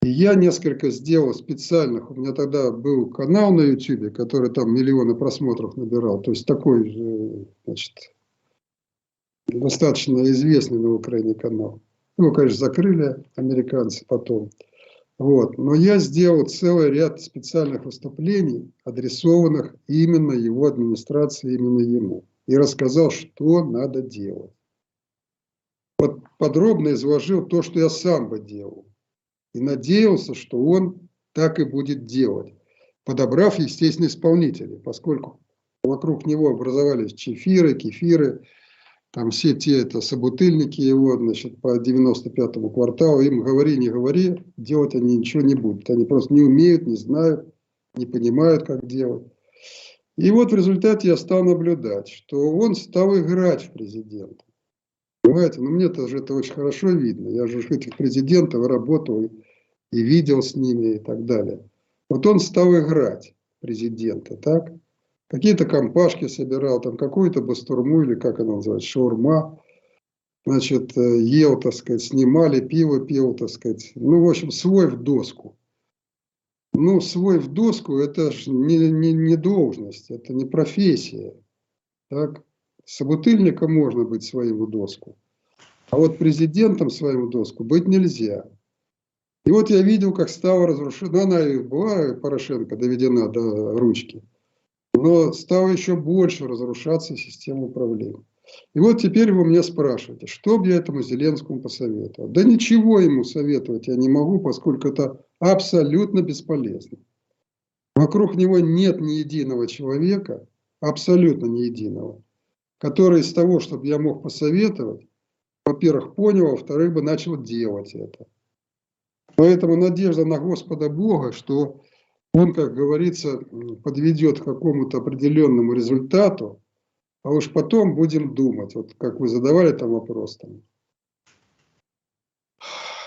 И я несколько сделал специальных, у меня тогда был канал на YouTube, который там миллионы просмотров набирал, то есть такой, значит, достаточно известный на Украине канал. Его, конечно, закрыли американцы потом. Вот. Но я сделал целый ряд специальных выступлений, адресованных именно его администрации, именно ему. И рассказал, что надо делать. Подробно изложил то, что я сам бы делал. И надеялся, что он так и будет делать, подобрав, естественно, исполнителей, поскольку вокруг него образовались чефиры, кефиры, там все те это собутыльники его, значит, по 95-му кварталу, им говори, не говори, делать они ничего не будут. Они просто не умеют, не знают, не понимают, как делать. И вот в результате я стал наблюдать, что он стал играть в президента. Понимаете, ну мне-то же это очень хорошо видно. Я же этих президентов работал и видел с ними и так далее. Вот он стал играть президента, так? Какие-то компашки собирал, там какую-то бастурму, или как она называется, шаурма. Значит, ел, так сказать, снимали, пиво пил, так сказать. Ну, в общем, свой в доску. Ну, свой в доску, это же не должность, это не профессия. Так? Собутыльником можно быть своим в доску. А вот президентом своим в доску быть нельзя. И вот я видел, как стала разрушена, ну, она и была, Порошенко, доведена до ручки. Но стала еще больше разрушаться система управления. И вот теперь вы меня спрашиваете, что бы я этому Зеленскому посоветовал? Да ничего ему советовать я не могу, поскольку это абсолютно бесполезно. Вокруг него нет ни единого человека, абсолютно ни единого, который из того, чтобы я мог посоветовать, во-первых, понял, а во-вторых, бы начал делать это. Поэтому надежда на Господа Бога, что Он, как говорится, подведет к какому-то определенному результату, а уж потом будем думать, вот как вы задавали там вопрос. Там.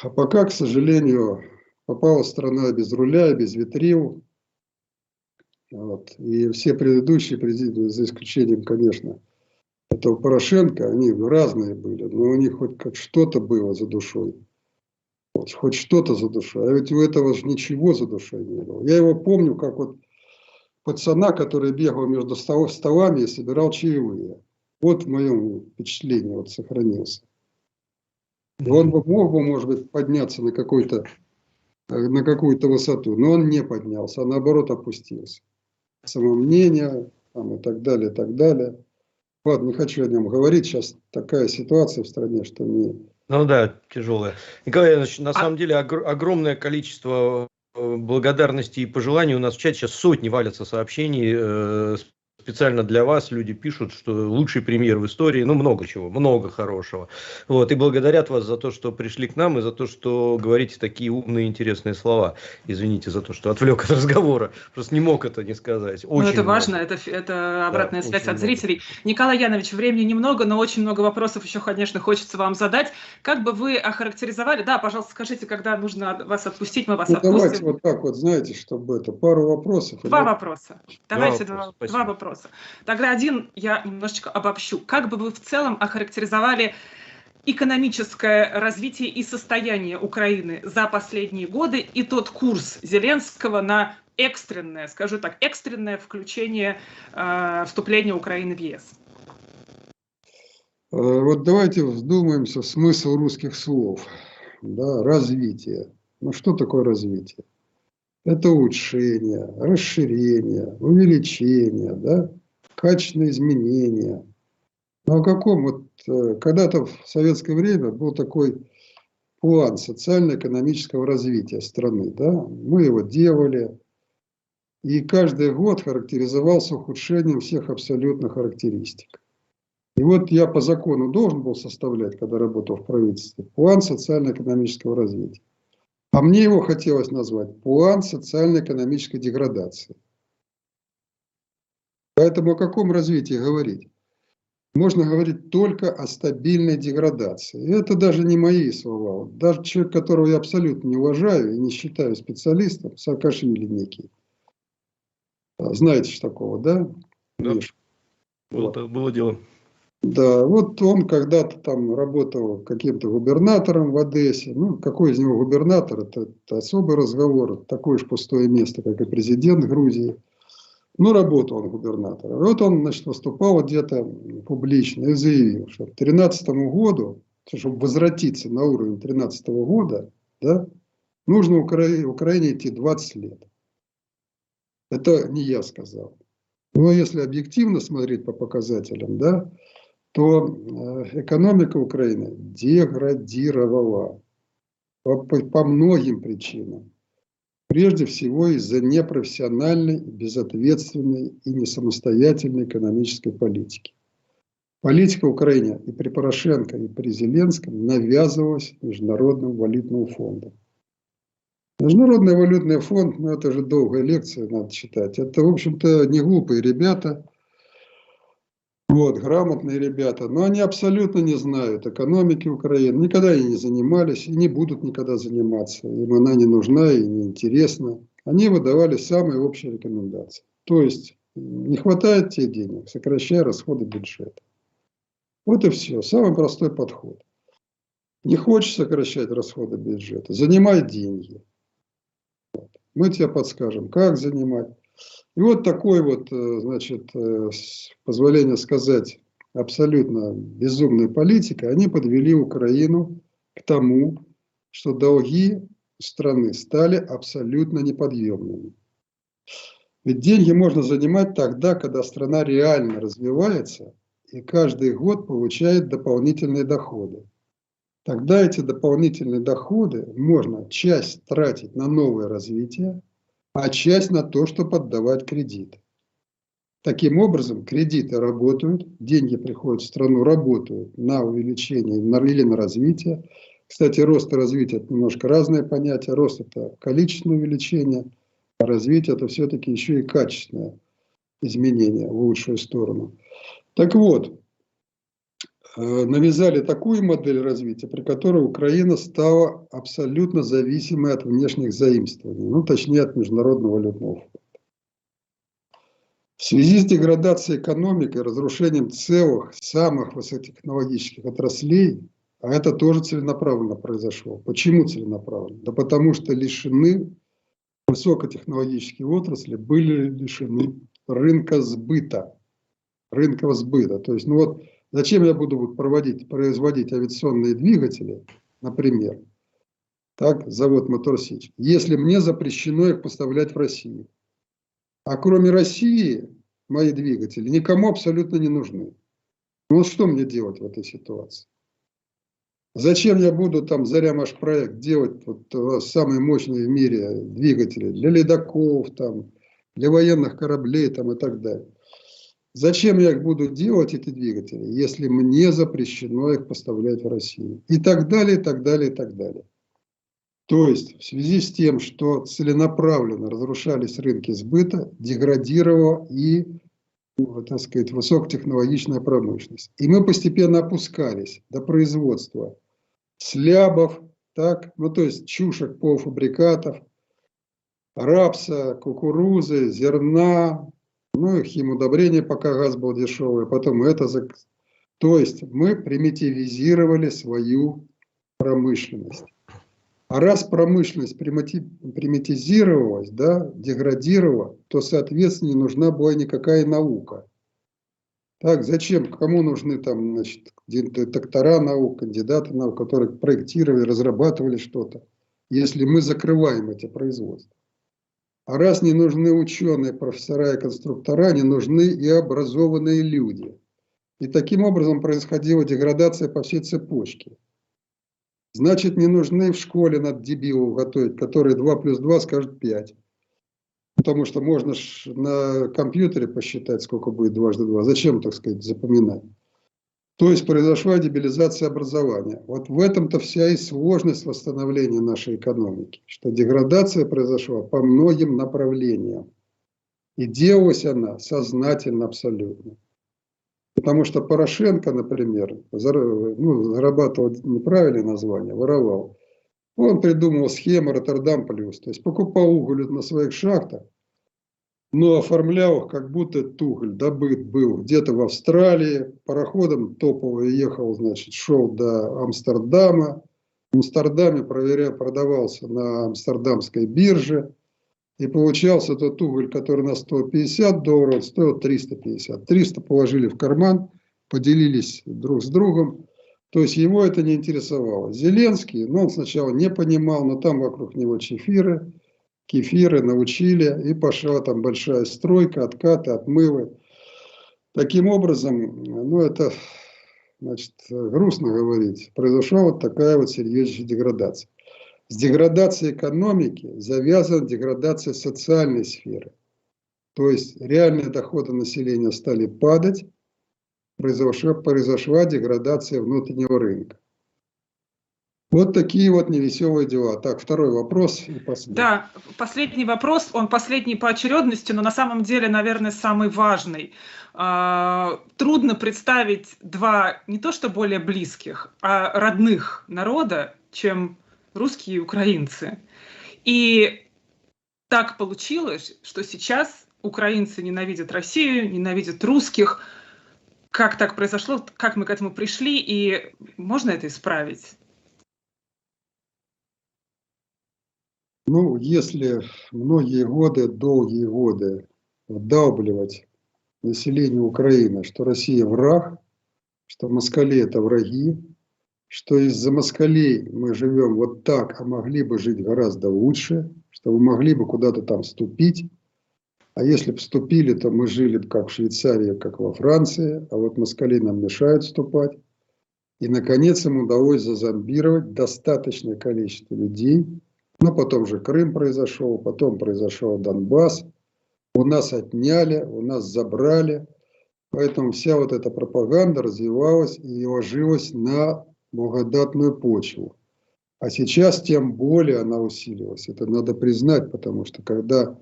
А пока, к сожалению, попала страна без руля, без ветрил. Вот. И все предыдущие президенты, за исключением, конечно, этого Порошенко, они разные были, но у них хоть как что-то было за душой. Хоть что-то за душой. А ведь у этого же ничего за душой не было. Я его помню, как вот пацана, который бегал между столами и собирал чаевые. Вот в моем впечатлении вот сохранился. И он бы мог бы, может быть, подняться на какую-то высоту, но он не поднялся, а наоборот опустился. Самомнение там, и так далее, и так далее. Ладно, не хочу о нем говорить. Сейчас такая ситуация в стране, что не... Ну да, тяжелая. Николай Иванович, на самом деле огромное количество благодарностей и пожеланий у нас в чате. Сейчас сотни валятся сообщений. Специально для вас люди пишут, что лучший премьер в истории, ну много чего, много хорошего. Вот, и благодарят вас за то, что пришли к нам и за то, что говорите такие умные, интересные слова. Извините за то, что отвлек от разговора. Просто не мог это не сказать. Очень это важно, это обратная связь от зрителей. Николай Янович, времени немного, но очень много вопросов еще, конечно, хочется вам задать. Как бы вы охарактеризовали, да, пожалуйста, скажите, когда нужно вас отпустить, мы вас отпустим. Давайте вот так вот, знаете, чтобы это, пару вопросов. Два вопроса. Давайте два вопроса. Тогда один я немножечко обобщу. Как бы вы в целом охарактеризовали экономическое развитие и состояние Украины за последние годы и тот курс Зеленского на экстренное, скажу так, экстренное включение, вступления Украины в ЕС? Вот давайте вдумаемся в смысл русских слов. Да, развитие. Ну что такое развитие? Это улучшение, расширение, увеличение, да, качественные изменения. Ну о каком? Вот когда-то в советское время был такой план социально-экономического развития страны. Да? Мы его делали, и каждый год характеризовался ухудшением всех абсолютно характеристик. И вот я по закону должен был составлять, когда работал в правительстве, план социально-экономического развития. А мне его хотелось назвать план социально-экономической деградации. Поэтому о каком развитии говорить? Можно говорить только о стабильной деградации. И это даже не мои слова. Даже человек, которого я абсолютно не уважаю и не считаю специалистом, Саакашвили некий. Знаете ж такого, да? Да. Было дело. Да, вот он когда-то там работал каким-то губернатором в Одессе. Ну, какой из него губернатор, это особый разговор. Такое же пустое место, как и президент Грузии. Ну, работал он губернатором. Вот он, значит, выступал где-то публично и заявил, что к 2013 году, чтобы возвратиться на уровень 2013 года, да, нужно Украине идти 20 лет. Это не я сказал. Но если объективно смотреть по показателям, да, то экономика Украины деградировала по многим причинам. Прежде всего из-за непрофессиональной, безответственной и несамостоятельной экономической политики. Политика Украины и при Порошенко, и при Зеленском навязывалась Международным валютным фондом. Международный валютный фонд, ну это же долгая лекция, надо читать. Это, в общем-то, не глупые ребята, вот, грамотные ребята, но они абсолютно не знают экономики Украины, никогда ей не занимались и не будут никогда заниматься. Им она не нужна и не интересна. Они выдавали самые общие рекомендации. То есть, не хватает тебе денег, сокращай расходы бюджета. Вот и все, самый простой подход. Не хочешь сокращать расходы бюджета, занимай деньги. Вот. Мы тебе подскажем, как занимать. И вот такой вот, значит, с позволения сказать, абсолютно безумной политикой, они подвели Украину к тому, что долги страны стали абсолютно неподъемными. Ведь деньги можно занимать тогда, когда страна реально развивается и каждый год получает дополнительные доходы. Тогда эти дополнительные доходы можно часть тратить на новое развитие, а часть на то, чтобы отдавать кредиты. Таким образом, кредиты работают, деньги приходят в страну, работают на увеличение или на развитие. Кстати, рост и развитие – это немножко разные понятия. Рост – это количественное увеличение, а развитие – это все-таки еще и качественное изменение в лучшую сторону. Так вот, навязали такую модель развития, при которой Украина стала абсолютно зависимой от внешних заимствований, ну точнее от Международного валютного фонда. В связи с деградацией экономики, разрушением целых самых высокотехнологических отраслей, а это тоже целенаправленно произошло. Почему целенаправленно? Да потому что высокотехнологические отрасли были лишены рынка сбыта. Рынка сбыта. То есть, ну вот, зачем я буду производить авиационные двигатели, например, так, завод Моторсич, если мне запрещено их поставлять в Россию? А кроме России, мои двигатели никому абсолютно не нужны. Ну вот что мне делать в этой ситуации? Зачем я буду там Заря-Машпроект делать вот, самые мощные в мире двигатели для ледоков, там, для военных кораблей там, и так далее? Зачем я их буду делать, эти двигатели, если мне запрещено их поставлять в Россию? И так далее, и так далее, и так далее. То есть, в связи с тем, что целенаправленно разрушались рынки сбыта, деградировала и, так сказать, высокотехнологичная промышленность. И мы постепенно опускались до производства слябов, так, ну то есть чушек, полуфабрикатов, рапса, кукурузы, зерна, ну и химудобрения, пока газ был дешевый, потом это. То есть мы примитивизировали свою промышленность. А раз промышленность примитизировалась, да, деградировала, то, соответственно, не нужна была никакая наука. Так, зачем? Кому нужны там, значит, доктора наук, кандидаты наук, которые проектировали, разрабатывали что-то, если мы закрываем эти производства? А раз не нужны ученые, профессора и конструктора, не нужны и образованные люди. И таким образом происходила деградация по всей цепочке. Значит, не нужны в школе над дебилов готовить, которые 2 + 2 скажут 5. Потому что можно на компьютере посчитать, сколько будет дважды два. Зачем, так сказать, запоминать? То есть произошла дебилизация образования. Вот в этом-то вся и сложность восстановления нашей экономики. Что деградация произошла по многим направлениям. И делалась она сознательно абсолютно. Потому что Порошенко, например, зарабатывал неправильное название, воровал. Он придумал схему Роттердам плюс. То есть покупал уголь на своих шахтах, но оформлял их, как будто этот уголь добыт был где-то в Австралии, пароходом топовый ехал, значит, шел до Амстердама. В Амстердаме продавался на амстердамской бирже. И получался тот уголь, который на $150, стоил 350. 300 положили в карман, поделились друг с другом. То есть его это не интересовало. Зеленский, он сначала не понимал, но там вокруг него кефиры научили, и пошла там большая стройка, откаты, отмывы. Таким образом, это, значит, грустно говорить, произошла вот такая вот серьезная деградация. С деградацией экономики завязана деградация социальной сферы. То есть реальные доходы населения стали падать, произошла деградация внутреннего рынка. Вот такие вот невеселые дела. Так, второй вопрос и последний. Да, последний вопрос, он последний по очередности, но на самом деле, наверное, самый важный. Трудно представить два, не то что более близких, а родных народа, чем русские и украинцы. И так получилось, что сейчас украинцы ненавидят Россию, ненавидят русских. Как так произошло, как мы к этому пришли, и можно это исправить? Если многие годы, долгие годы вдалбливать населению Украины, что Россия враг, что москали это враги, что из-за москалей мы живем вот так, а могли бы жить гораздо лучше, что мы могли бы куда-то там вступить, а если бы вступили, то мы жили бы как в Швейцарии, как во Франции, а вот москали нам мешают вступать. И, наконец, им удалось зазомбировать достаточное количество людей. Но потом же Крым произошел, потом произошел Донбасс. У нас отняли, у нас забрали. Поэтому вся вот эта пропаганда развивалась и ложилась на благодатную почву. А сейчас тем более она усилилась. Это надо признать, потому что когда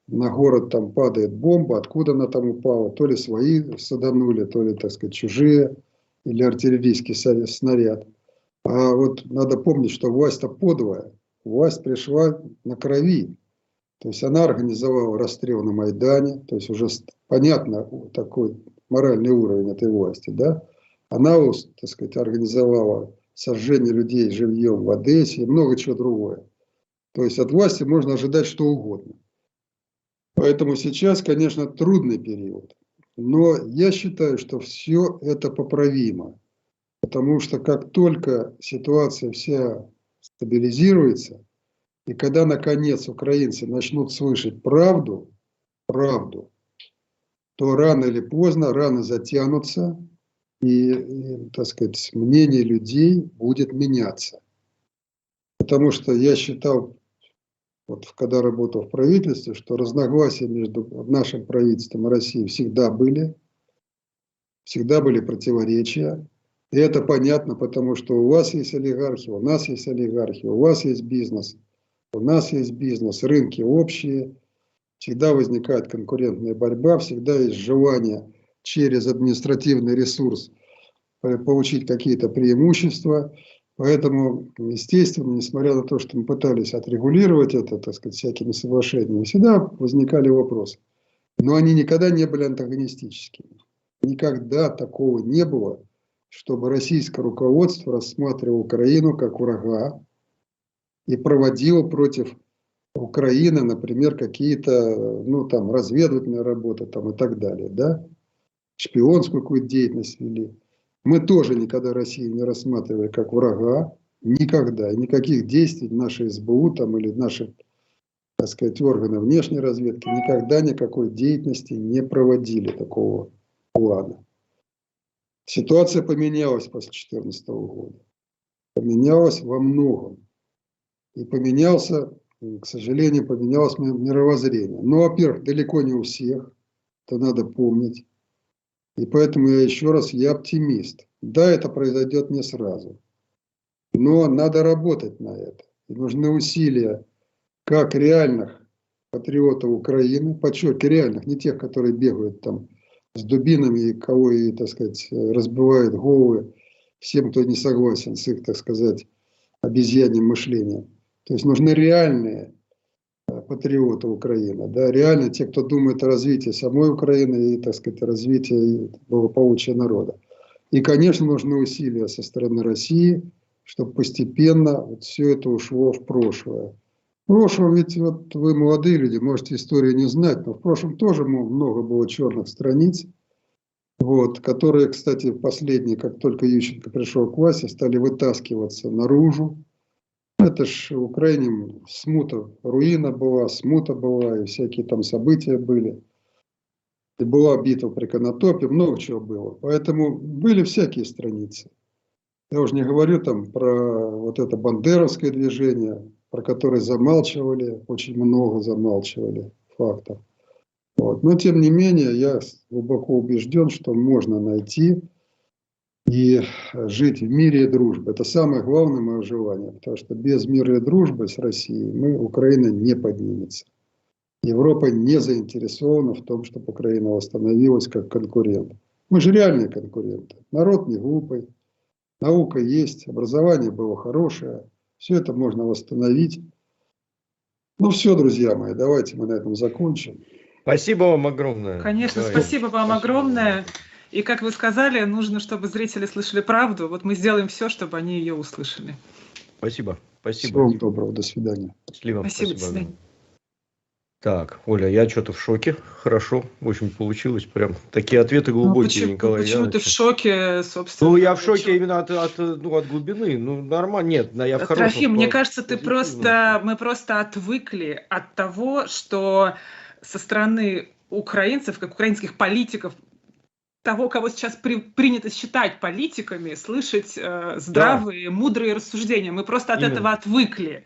на город там падает бомба, откуда она там упала, то ли свои саданули, то ли, так сказать, чужие, или артиллерийский снаряд. А вот надо помнить, что власть-то подлая. Власть пришла на крови. То есть она организовала расстрел на Майдане. То есть уже понятно такой моральный уровень этой власти. Да? Она, так сказать, организовала сожжение людей живьем в Одессе и много чего другое. То есть от власти можно ожидать что угодно. Поэтому сейчас, конечно, трудный период. Но я считаю, что все это поправимо. Потому что как только ситуация вся стабилизируется, и когда, наконец, украинцы начнут слышать правду, то рано или поздно раны затянутся, и, так сказать, мнение людей будет меняться. Потому что я считал, вот когда работал в правительстве, что разногласия между нашим правительством и Россией всегда были противоречия. И это понятно, потому что у вас есть олигархи, у нас есть олигархи, у вас есть бизнес, у нас есть бизнес, рынки общие, всегда возникает конкурентная борьба, всегда есть желание через административный ресурс получить какие-то преимущества. Поэтому, естественно, несмотря на то, что мы пытались отрегулировать это, так сказать, всякими соглашениями, всегда возникали вопросы. Но они никогда не были антагонистическими. Никогда такого не было, чтобы российское руководство рассматривало Украину как врага и проводило против Украины, например, какие-то, разведывательные работы и так далее, да? Шпионскую какую-то деятельность вели. Мы тоже никогда Россию не рассматривали как врага, никогда. И никаких действий нашей СБУ или наших, так сказать, органов внешней разведки никогда никакой деятельности не проводили такого плана. Ситуация поменялась после 2014 года. Поменялась во многом. И поменялся к сожалению, поменялось мировоззрение. Но, во-первых, далеко не у всех, это надо помнить. И поэтому я оптимист. Да, это произойдет не сразу. Но надо работать на это. И нужны усилия как реальных патриотов Украины, подчеркиваю, реальных, не тех, которые бегают там с дубинами и кого, и, так сказать, разбивают головы всем, кто не согласен с их, так сказать, обезьяньим мышлением. То есть нужны реальные патриоты Украины, да, реально те, кто думает о развитии самой Украины и, так сказать, о развитии благополучия народа. И, конечно, нужны усилия со стороны России, чтобы постепенно вот все это ушло в прошлое. В прошлом, ведь вот вы молодые люди, можете историю не знать, но в прошлом тоже много было черных страниц, вот, которые, кстати, последние, как только Ющенко пришел к власти, стали вытаскиваться наружу. Это ж в Украине смута, руина была, смута была, и всякие там события были. И была битва при Конотопе, много чего было. Поэтому были всякие страницы. Я уже не говорю там про вот это бандеровское движение, про которое замалчивали, очень много замалчивали фактов. Вот. Но тем не менее, я глубоко убежден, что можно найти и жить в мире и дружбе. Это самое главное мое желание, потому что без мира и дружбы с Россией Украина не поднимется. Европа не заинтересована в том, чтобы Украина восстановилась как конкурент. Мы же реальные конкуренты. Народ не глупый, наука есть, образование было хорошее. Все это можно восстановить. Ну все, друзья мои, давайте мы на этом закончим. Спасибо вам огромное. Конечно, спасибо вам огромное. И, как вы сказали, нужно, чтобы зрители слышали правду. Вот мы сделаем все, чтобы они ее услышали. Спасибо. Всего вам доброго. До свидания. Спасибо. До свидания. Так, Оля, я что-то в шоке. Хорошо, очень получилось. Прям такие ответы глубокие, Николай Почему Янович. ты в шоке, собственно? Ну, я в шоке именно от глубины. Ну, нормально. Нет, я в хорошем. Трофим, мне кажется, мы просто отвыкли от того, что со стороны украинцев, как украинских политиков, того, кого сейчас принято считать политиками, слышать здравые, мудрые рассуждения. Мы просто от этого отвыкли.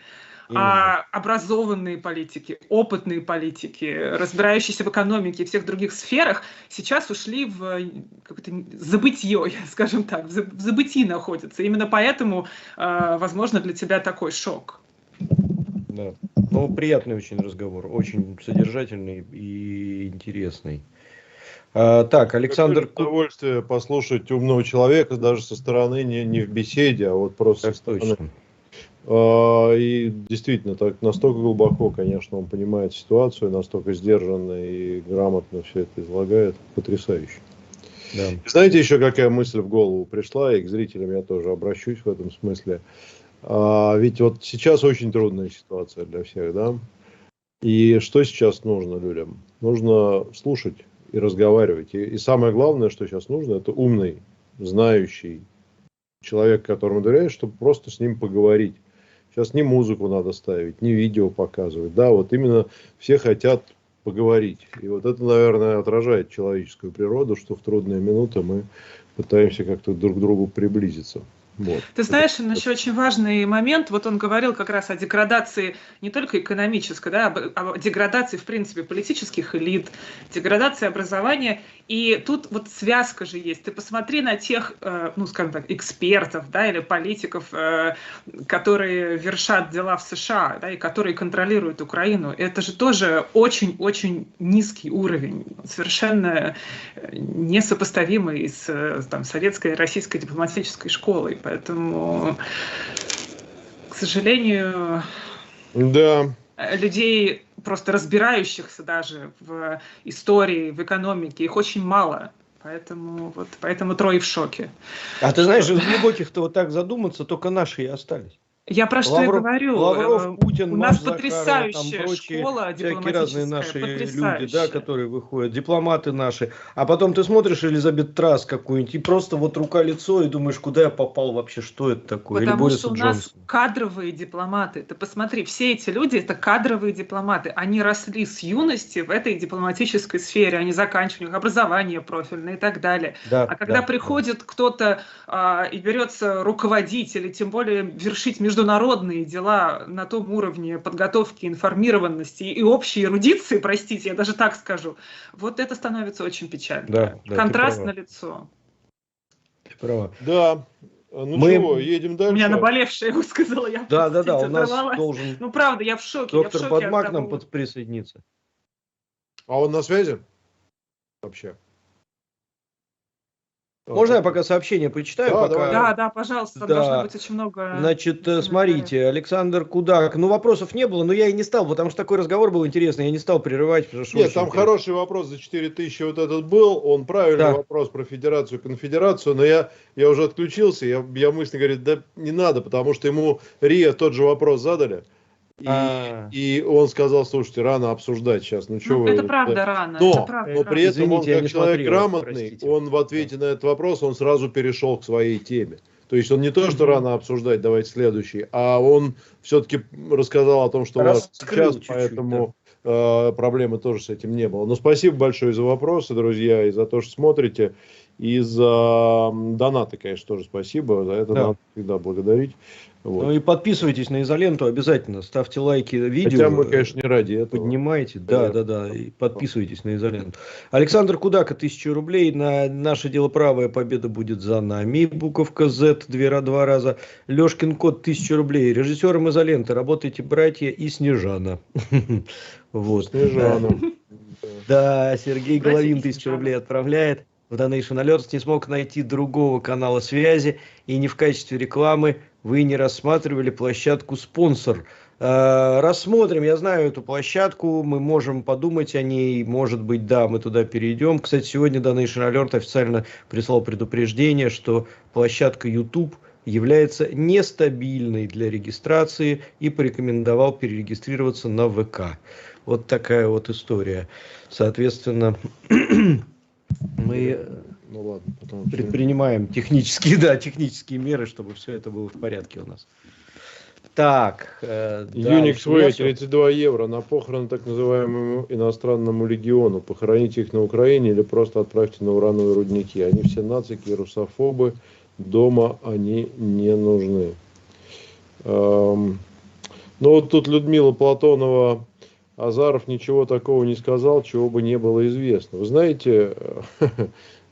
А образованные политики, опытные политики, разбирающиеся в экономике и всех других сферах, сейчас ушли в какое-то забытье, скажем так, в забытии находятся. Именно поэтому, возможно, для тебя такой шок. Да. Ну, приятный очень разговор, очень содержательный и интересный. Так, Александр... Удовольствие послушать умного человека даже со стороны не в беседе, а вот просто со стороны. Точно. И действительно, так настолько глубоко, конечно, он понимает ситуацию, настолько сдержанно и грамотно все это излагает. Потрясающе. Да. Знаете, еще какая мысль в голову пришла, и к зрителям я тоже обращусь в этом смысле. Ведь вот сейчас очень трудная ситуация для всех, да? И что сейчас нужно людям? Нужно слушать и разговаривать. И самое главное, что сейчас нужно, это умный, знающий человек, которому доверяешь, чтобы просто с ним поговорить. Сейчас не музыку надо ставить, не видео показывать. Да, вот именно все хотят поговорить. И вот это, наверное, отражает человеческую природу, что в трудные минуты мы пытаемся как-то друг к другу приблизиться. Вот. Ты знаешь, еще очень важный момент. Вот он говорил как раз о деградации не только экономической, да, о деградации, в принципе, политических элит, деградации образования. И тут вот связка же есть. Ты посмотри на тех, ну, скажем так, экспертов, да, или политиков, которые вершат дела в США, да, и которые контролируют Украину. Это же тоже очень-очень низкий уровень, совершенно несопоставимый с там, советской и российской дипломатической школой. Поэтому, к сожалению, да. Людей, просто разбирающихся даже в истории, в экономике, их очень мало. Поэтому трое в шоке. А ты знаешь, из глубоких-то вот так задуматься, только наши и остались. Я про что и говорю. Лавров, Путин, у нас Захарова, потрясающая там прочие, школа всякие разные наши потрясающая. люди, да, которые выходят, дипломаты наши. А потом ты смотришь Элизабет Трасс какую-нибудь, и просто вот рука-лицо, и думаешь, куда я попал вообще, что это такое? Потому Или что у нас кадровые дипломаты. Ты посмотри, все эти люди, это кадровые дипломаты. Они росли с юности в этой дипломатической сфере, они заканчивали образование профильное и так далее. Да, а когда приходит кто-то и берется руководить, или тем более вершить международные дела на том уровне подготовки, информированности и общей эрудиции, простите, я даже так скажу, вот это становится очень печально. Да, контраст налицо. Ты права. Да. Ну чего, едем дальше. У меня наболевшее высказала, я Да, у нас оторвалась. должен Ну правда, я в шоке. доктор я в шоке Бадмак от нам того. присоединиться. А он на связи? Вообще. Можно я пока сообщение почитаю? Да, пока... Да, пожалуйста, Да. должно быть очень много... Значит, смотрите, Александр Кудак. Ну, вопросов не было, но я и не стал, потому что такой разговор был интересный, я не стал прерывать. Потому что Нет, там хороший вопрос за 4000 вот этот был, он правильный вопрос про федерацию, конфедерацию, но я уже отключился, я мысленно говорю, да не надо, потому что ему РИА тот же вопрос задали. И он сказал, слушайте, рано обсуждать сейчас. Ну, что вы, это правда рано. Но, это правда но при этом Извините, он, как человек грамотный, он в ответе на этот вопрос, он сразу перешел к своей теме. То есть он не то, что рано обсуждать, давайте следующий, а он все-таки рассказал о том, что у вас сейчас, поэтому проблемы тоже с этим не было. Но спасибо большое за вопросы, друзья, и за то, что смотрите, и за донаты, конечно, тоже спасибо. За это надо всегда благодарить. Вот. Ну и подписывайтесь на изоленту обязательно, ставьте лайки видео. Хотя мы, конечно, не ради этого. Поднимайте, да, и подписывайтесь на изоленту. Александр Кудака, 1000 рублей. На наше дело правая победа будет за нами. Буковка Z 2 раза. Лешкин кот 1000 рублей. Режиссером изоленты работайте, братья и Снежана. Вот. Снежана. Да, Сергей Головин 1000 рублей отправляет. В Donation Alerts не смог найти другого канала связи и не в качестве рекламы вы не рассматривали площадку спонсор. Рассмотрим, я знаю эту площадку, мы можем подумать о ней, может быть, да, мы туда перейдем. Кстати, сегодня Donation Alert официально прислал предупреждение, что площадка YouTube является нестабильной для регистрации и порекомендовал перерегистрироваться на ВК. Вот такая вот история. Соответственно, мы предпринимаем технические меры, чтобы все это было в порядке у нас. Так. Unix Way 32 евро на похороны так называемому иностранному легиону. Похороните их на Украине или просто отправьте на урановые рудники. Они все нацики, русофобы. Дома они не нужны. Ну вот тут Людмила Платонова. Азаров ничего такого не сказал, чего бы не было известно. Вы знаете,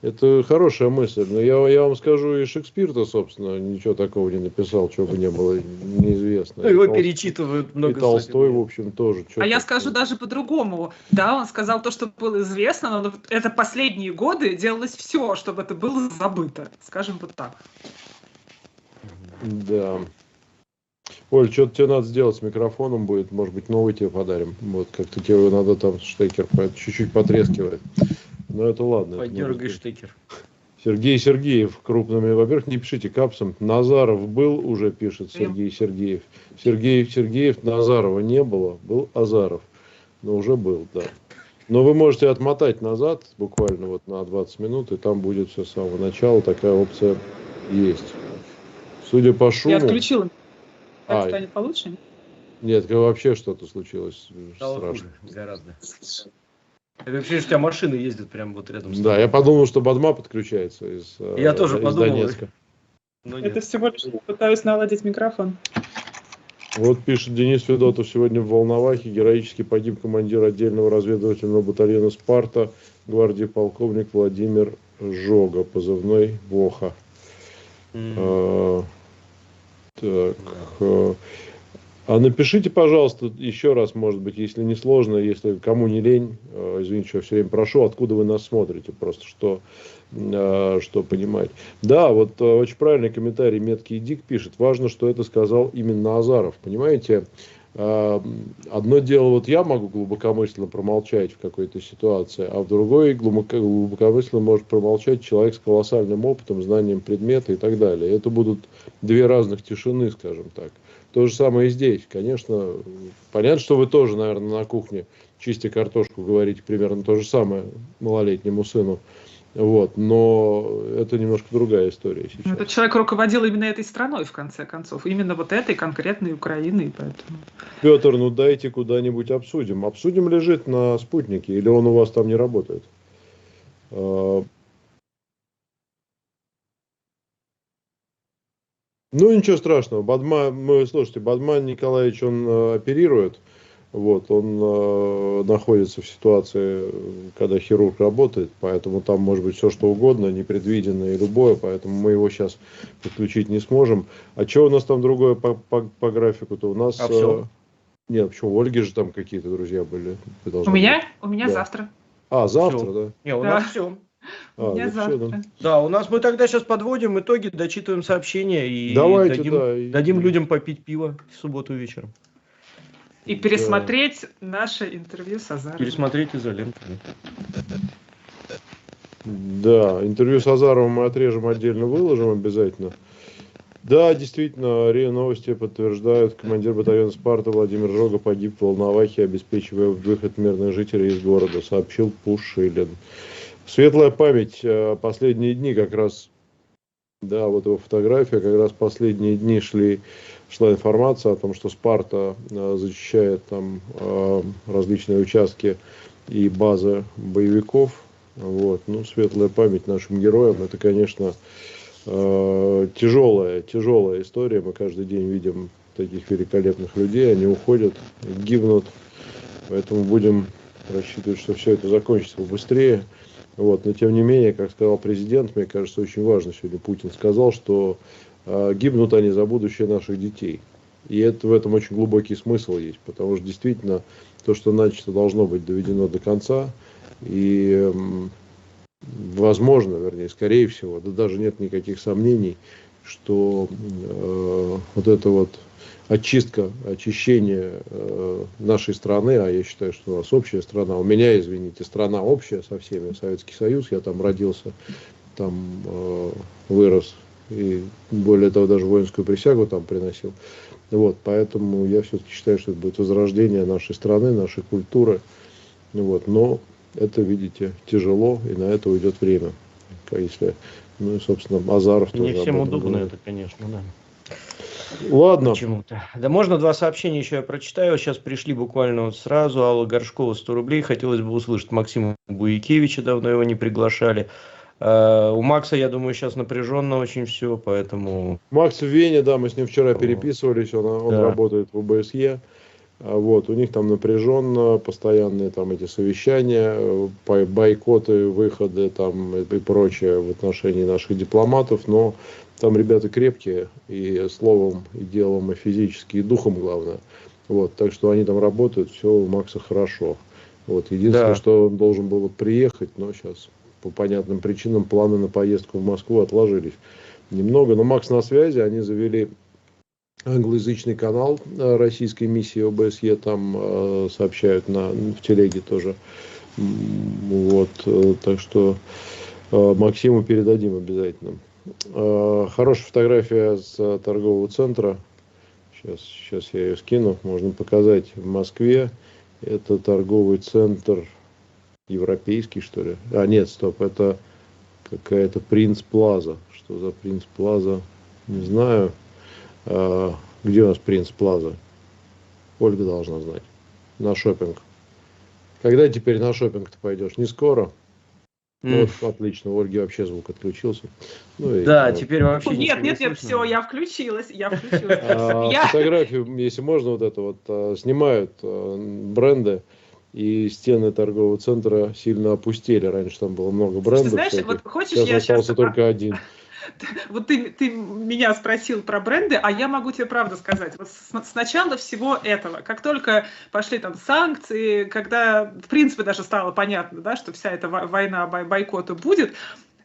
это хорошая мысль, но я вам скажу, и Шекспир-то, собственно, ничего такого не написал, чего бы не было неизвестно. Его перечитывают много. И Толстой, в общем, тоже. Я скажу даже по-другому. Да, он сказал то, что было известно, но это последние годы делалось все, чтобы это было забыто. Скажем вот так. Да. Оль, что-то тебе надо сделать с микрофоном будет, может быть, новый тебе подарим. Вот, как-то тебе надо там штекер чуть-чуть потрескивает. Но это ладно. Подергай штекер. Сергей Сергеев крупными. Во-первых, не пишите капсом. Назаров был, уже пишет Сергей Сергеев. Сергей Сергеев, Назарова не было, был Азаров. Но уже был, да. Но вы можете отмотать назад, буквально вот на 20 минут, и там будет все с самого начала. Такая опция есть. Судя по шуму... Я отключила. Так станет получше? Нет, вообще что-то случилось страшно. Хуже, гораздо. Это вообще, что у тебя машина ездит прямо вот рядом с тобой. Да, я подумал, что Бадма подключается из Я тоже подумал. Донецка. Это всего лишь пытаюсь наладить микрофон. Вот пишет Денис Федотов, сегодня в Волновахе героически погиб командир отдельного разведывательного батальона «Спарта», гвардии полковник Владимир Жога, позывной Воха. Так. А напишите, пожалуйста, еще раз, может быть, если не сложно, если кому не лень, извините, что я все время прошу, откуда вы нас смотрите, просто что понимать. Да, вот очень правильный комментарий Меткий Дик пишет, важно, что это сказал именно Азаров, понимаете, одно дело, вот я могу глубокомысленно промолчать в какой-то ситуации, а в другой глубокомысленно может промолчать человек с колоссальным опытом, знанием предмета и так далее. Это будут две разных тишины, скажем так. То же самое и здесь. Конечно, понятно, что вы тоже, наверное, на кухне, чистя картошку, говорите примерно то же самое малолетнему сыну. Вот, но это немножко другая история сейчас. Этот человек руководил именно этой страной, в конце концов. Именно вот этой конкретной Украиной. Поэтому... Петр, ну дайте куда-нибудь обсудим. Обсудим лежит на спутнике, или он у вас там не работает? Ну, Ну, ничего страшного. Слушайте, Бадман Николаевич, он оперирует. Вот, он находится в ситуации, когда хирург работает, поэтому там может быть все что угодно, непредвиденное и любое, поэтому мы его сейчас подключить не сможем. А что у нас там другое по графику-то? У нас... все? Нет, почему? У Ольги же там какие-то друзья были. У меня? У меня Да. завтра. Завтра, Всё. да? Не, у Да. нас все. У меня ну всё, завтра. да. Да, у нас мы тогда сейчас подводим итоги, дочитываем сообщения и Давайте, дадим, да, и- дадим людям попить пиво в субботу вечером. И пересмотреть наше интервью с Азаровым. Пересмотреть изоленту. Да, интервью с Азаровым мы отрежем, отдельно выложим обязательно. Да, действительно, РИА Новости подтверждают, командир батальона «Спарта» Владимир Жога погиб в Волновахе, обеспечивая выход мирных жителей из города, сообщил Пушилин. Светлая память, последние дни как раз, да, вот его фотография, как раз последние дни шла информация о том, что «Спарта» защищает там различные участки и базы боевиков. Вот. Ну, светлая память нашим героям, это, конечно, тяжелая история. Мы каждый день видим таких великолепных людей, они уходят, гибнут, поэтому будем рассчитывать, что все это закончится побыстрее. Вот. Но тем не менее, как сказал президент, мне кажется, очень важно сегодня Путин сказал, что гибнут они за будущее наших детей. И в этом очень глубокий смысл есть, потому что действительно то, что начато, должно быть доведено до конца. И возможно, вернее, скорее всего, да даже нет никаких сомнений, что вот эта вот очистка, очищение нашей страны, а я считаю, что у нас общая страна, у меня, извините, страна общая со всеми, Советский Союз, я там родился, там вырос, и более того, даже воинскую присягу там приносил. Вот, поэтому я все-таки считаю, что это будет возрождение нашей страны, нашей культуры. Вот, но это, видите, тяжело, и на это уйдет время. Если, ну и, собственно, Азаров тоже. Не всем об этом удобно говорит. это, конечно, да. Ладно. Почему-то. Да можно два сообщения еще я прочитаю. Сейчас пришли буквально вот сразу. Алла Горшкова, 100 рублей. Хотелось бы услышать Максима Буякевича, давно его не приглашали. У Макса, я думаю, сейчас напряженно очень все, поэтому... Макс в Вене, да, мы с ним вчера переписывались, он Да. работает в ОБСЕ. Вот, у них там напряженно, постоянные там эти совещания, бойкоты, выходы там и прочее в отношении наших дипломатов, но там ребята крепкие и словом, и делом, и физически, и духом главное. Вот, так что они там работают, все у Макса хорошо. Вот, единственное, Да. что он должен был вот приехать, но сейчас по понятным причинам планы на поездку в Москву отложились немного, но Макс на связи, они завели англоязычный канал российской миссии ОБСЕ, там сообщают в телеге тоже. Вот, так что Максиму передадим обязательно. Хорошая фотография с торгового центра. Сейчас я ее скину. Можно показать в Москве. Это торговый центр европейский, что ли? Нет, стоп, это какая-то Принц Плаза. Что за Принц Плаза? Не знаю. Где у нас Принц Плаза? Ольга должна знать. На шопинг. Когда теперь на шопинг ты пойдешь? Не скоро? Вот, отлично, у Ольги вообще звук отключился. Ну, и, Да, теперь вообще Нет, ничего не нет, слышно. все, я включилась. Я- Фотографию, если можно, вот это вот снимают бренды, и стены торгового центра сильно опустели. Раньше там было много брендов. знаешь, всяких. вот хочешь, Сейчас я остался щас- только один. Вот ты меня спросил про бренды, а я могу тебе правду сказать. Вот с начала всего этого, как только пошли там санкции, когда, в принципе, даже стало понятно, да, что вся эта война бойкота будет,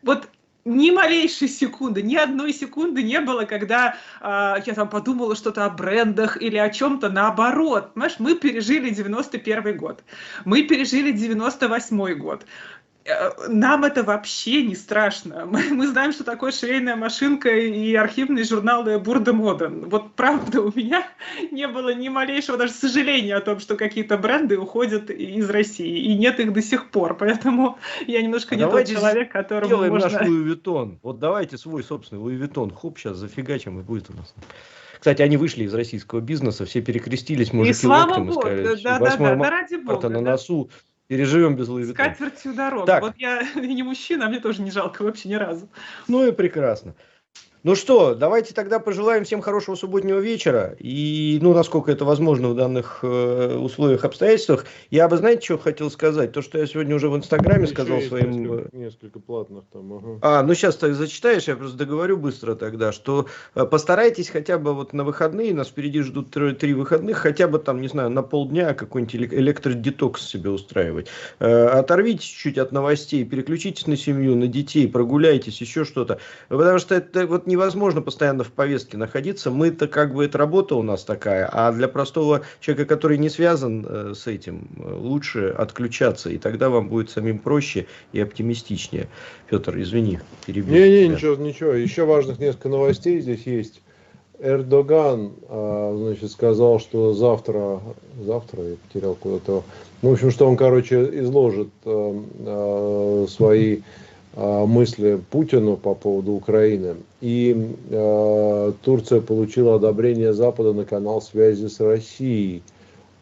вот ни малейшей секунды, ни одной секунды не было, когда я там подумала что-то о брендах или о чем-то наоборот. Понимаешь, мы пережили 91 год, мы пережили 98 год. Нам это вообще не страшно. Мы знаем, что такое швейная машинка и архивные журналы Бурда Моден. Вот правда, у меня не было ни малейшего даже сожаления о том, что какие-то бренды уходят из России. И нет их до сих пор. Поэтому я немножко не тот давайте человек, которому Делаем можно... наш Луи Виттон. Вот давайте свой собственный Луи Виттон. Хоп, сейчас зафигачим и будет у нас. Кстати, они вышли из российского бизнеса, все перекрестились, мужики слава локтем и богу, сказали, да, 8 да, ради бога, на да. носу, переживем без Луи С Виттона. катертью дорога. Так. Вот я не мужчина, а мне тоже не жалко вообще ни разу. Ну и прекрасно. Ну что, давайте тогда пожелаем всем хорошего субботнего вечера. И, ну, насколько это возможно в данных условиях, обстоятельствах. Я бы, знаете, что хотел сказать? То, что я сегодня уже в Инстаграме сказал своим... Несколько платных там, ага. Ну сейчас ты зачитаешь, я просто договорю быстро тогда, что постарайтесь хотя бы вот на выходные, нас впереди ждут 3 выходных, хотя бы там, не знаю, на полдня какой-нибудь электродетокс себе устраивать. Оторвитесь чуть-чуть от новостей, переключитесь на семью, на детей, прогуляйтесь, еще что-то. Потому что это вот невозможно постоянно в повестке находиться. Мы-то как бы, это работа у нас такая, а для простого человека, который не связан с этим, лучше отключаться, и тогда вам будет самим проще и оптимистичнее. Петр, извини, перебил. Ничего. Еще важных несколько новостей здесь есть. Эрдоган, значит, сказал, что завтра я потерял куда-то. Ну, в общем, что он, изложит свои мысли Путину по поводу Украины. И Турция получила одобрение Запада на канал связи с Россией,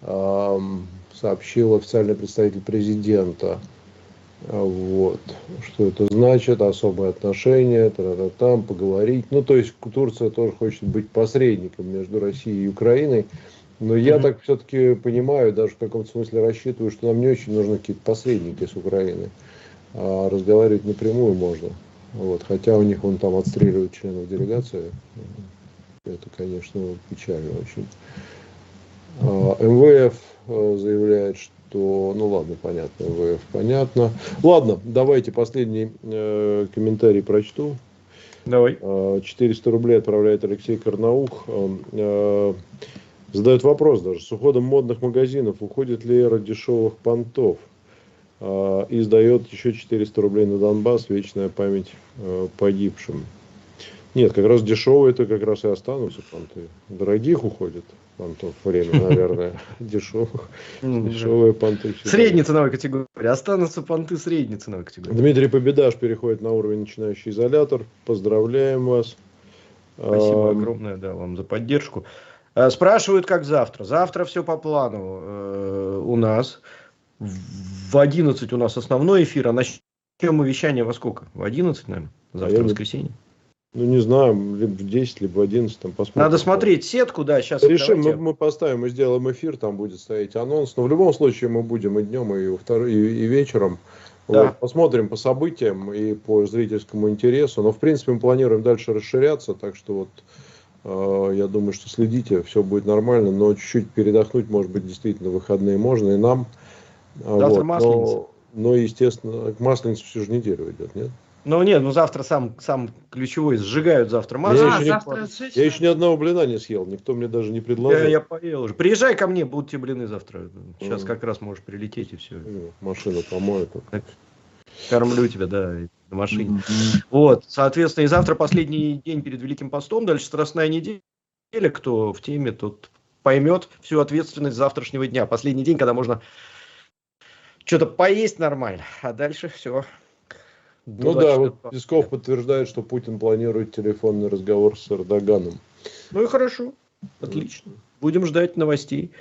сообщил официальный представитель президента. Вот. Что это значит? Особые отношения, там поговорить. Ну, то есть Турция тоже хочет быть посредником между Россией и Украиной. Но я так все-таки понимаю, даже в каком-то смысле рассчитываю, что нам не очень нужны какие-то посредники с Украиной. А разговаривать напрямую можно. Вот. Хотя у них там отстреливают членов делегации. Это, конечно, печально очень. МВФ заявляет, что... Ну ладно, понятно, МВФ понятно. Ладно, давайте последний комментарий прочту. Давай. 400 рублей отправляет Алексей Карнаух. Задает вопрос даже. С уходом модных магазинов уходит ли эра дешевых понтов? И сдает еще 400 рублей на Донбасс. Вечная память погибшим. Нет, как раз дешевые это как раз и останутся понты. Дорогих уходит понтов время, наверное. Дешевые понты. Средней ценовой категории. Останутся понты средней ценовой категории. Дмитрий Победаш переходит на уровень начинающий изолятор. Поздравляем вас. Спасибо огромное, вам за поддержку. Спрашивают, как завтра. Завтра все по плану у нас. В 11 у нас основной эфир, а начнем мы вещание во сколько? В 11, наверное? Завтра воскресенье. Ну, не знаю, либо в 10, либо в 11, там посмотрим. Надо смотреть сетку, да, сейчас. Решим, мы поставим, мы сделаем эфир, там будет стоять анонс. Но в любом случае мы будем и днем, и вечером. Да. Вот, посмотрим по событиям и по зрительскому интересу. Но, в принципе, мы планируем дальше расширяться, так что вот я думаю, что следите, все будет нормально. Но чуть-чуть передохнуть, может быть, действительно в выходные можно и нам. Завтра вот, Масленица. Но, естественно, Масленица всю же неделю идет, нет? Ну нет, завтра сам ключевой сжигают завтра Масленицу. Я еще ни одного блина не съел, никто мне даже не предложил. Я поел уже. Приезжай ко мне, будут тебе блины завтра. Сейчас как раз можешь прилететь и все. Машину помою. Кормлю тебя, да, на машине. Вот, соответственно, и завтра последний день перед Великим постом, дальше Страстная неделя. Кто в теме, тот поймет всю ответственность завтрашнего дня. Последний день, когда можно что-то поесть нормально, а дальше все. Ну да, вот Песков подтверждает, что Путин планирует телефонный разговор с Эрдоганом. Ну и хорошо, отлично. Будем ждать новостей.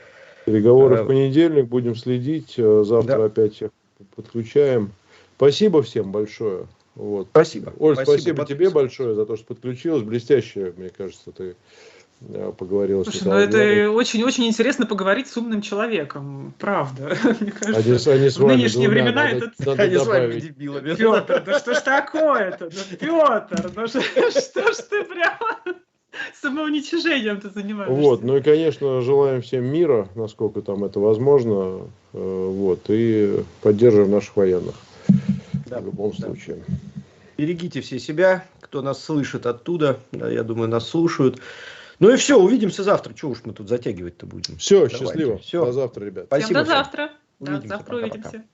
Переговоры в понедельник, будем следить. Завтра опять всех подключаем. Спасибо всем большое. Вот. Спасибо. Оль, спасибо тебе большое за то, что подключилась. Блестяще, мне кажется, ты поговорила. Слушай, ну это очень-очень интересно поговорить с умным человеком, правда. Мне кажется, в нынешние времена это... Они с вами дебилами. Петр, да что ж такое-то? Ну, Петр, ну что ж ты прямо самоуничижением ты занимаешься? Вот, ну и, конечно, желаем всем мира, насколько там это возможно, вот, и поддерживаем наших военных в любом случае. Берегите все себя, кто нас слышит оттуда, я думаю, нас слушают. Ну и все, увидимся завтра. Чего уж мы тут затягивать-то будем. Все, счастливо. Все. До завтра, ребят. Спасибо. Всем до завтра. Увидимся. Завтра увидимся.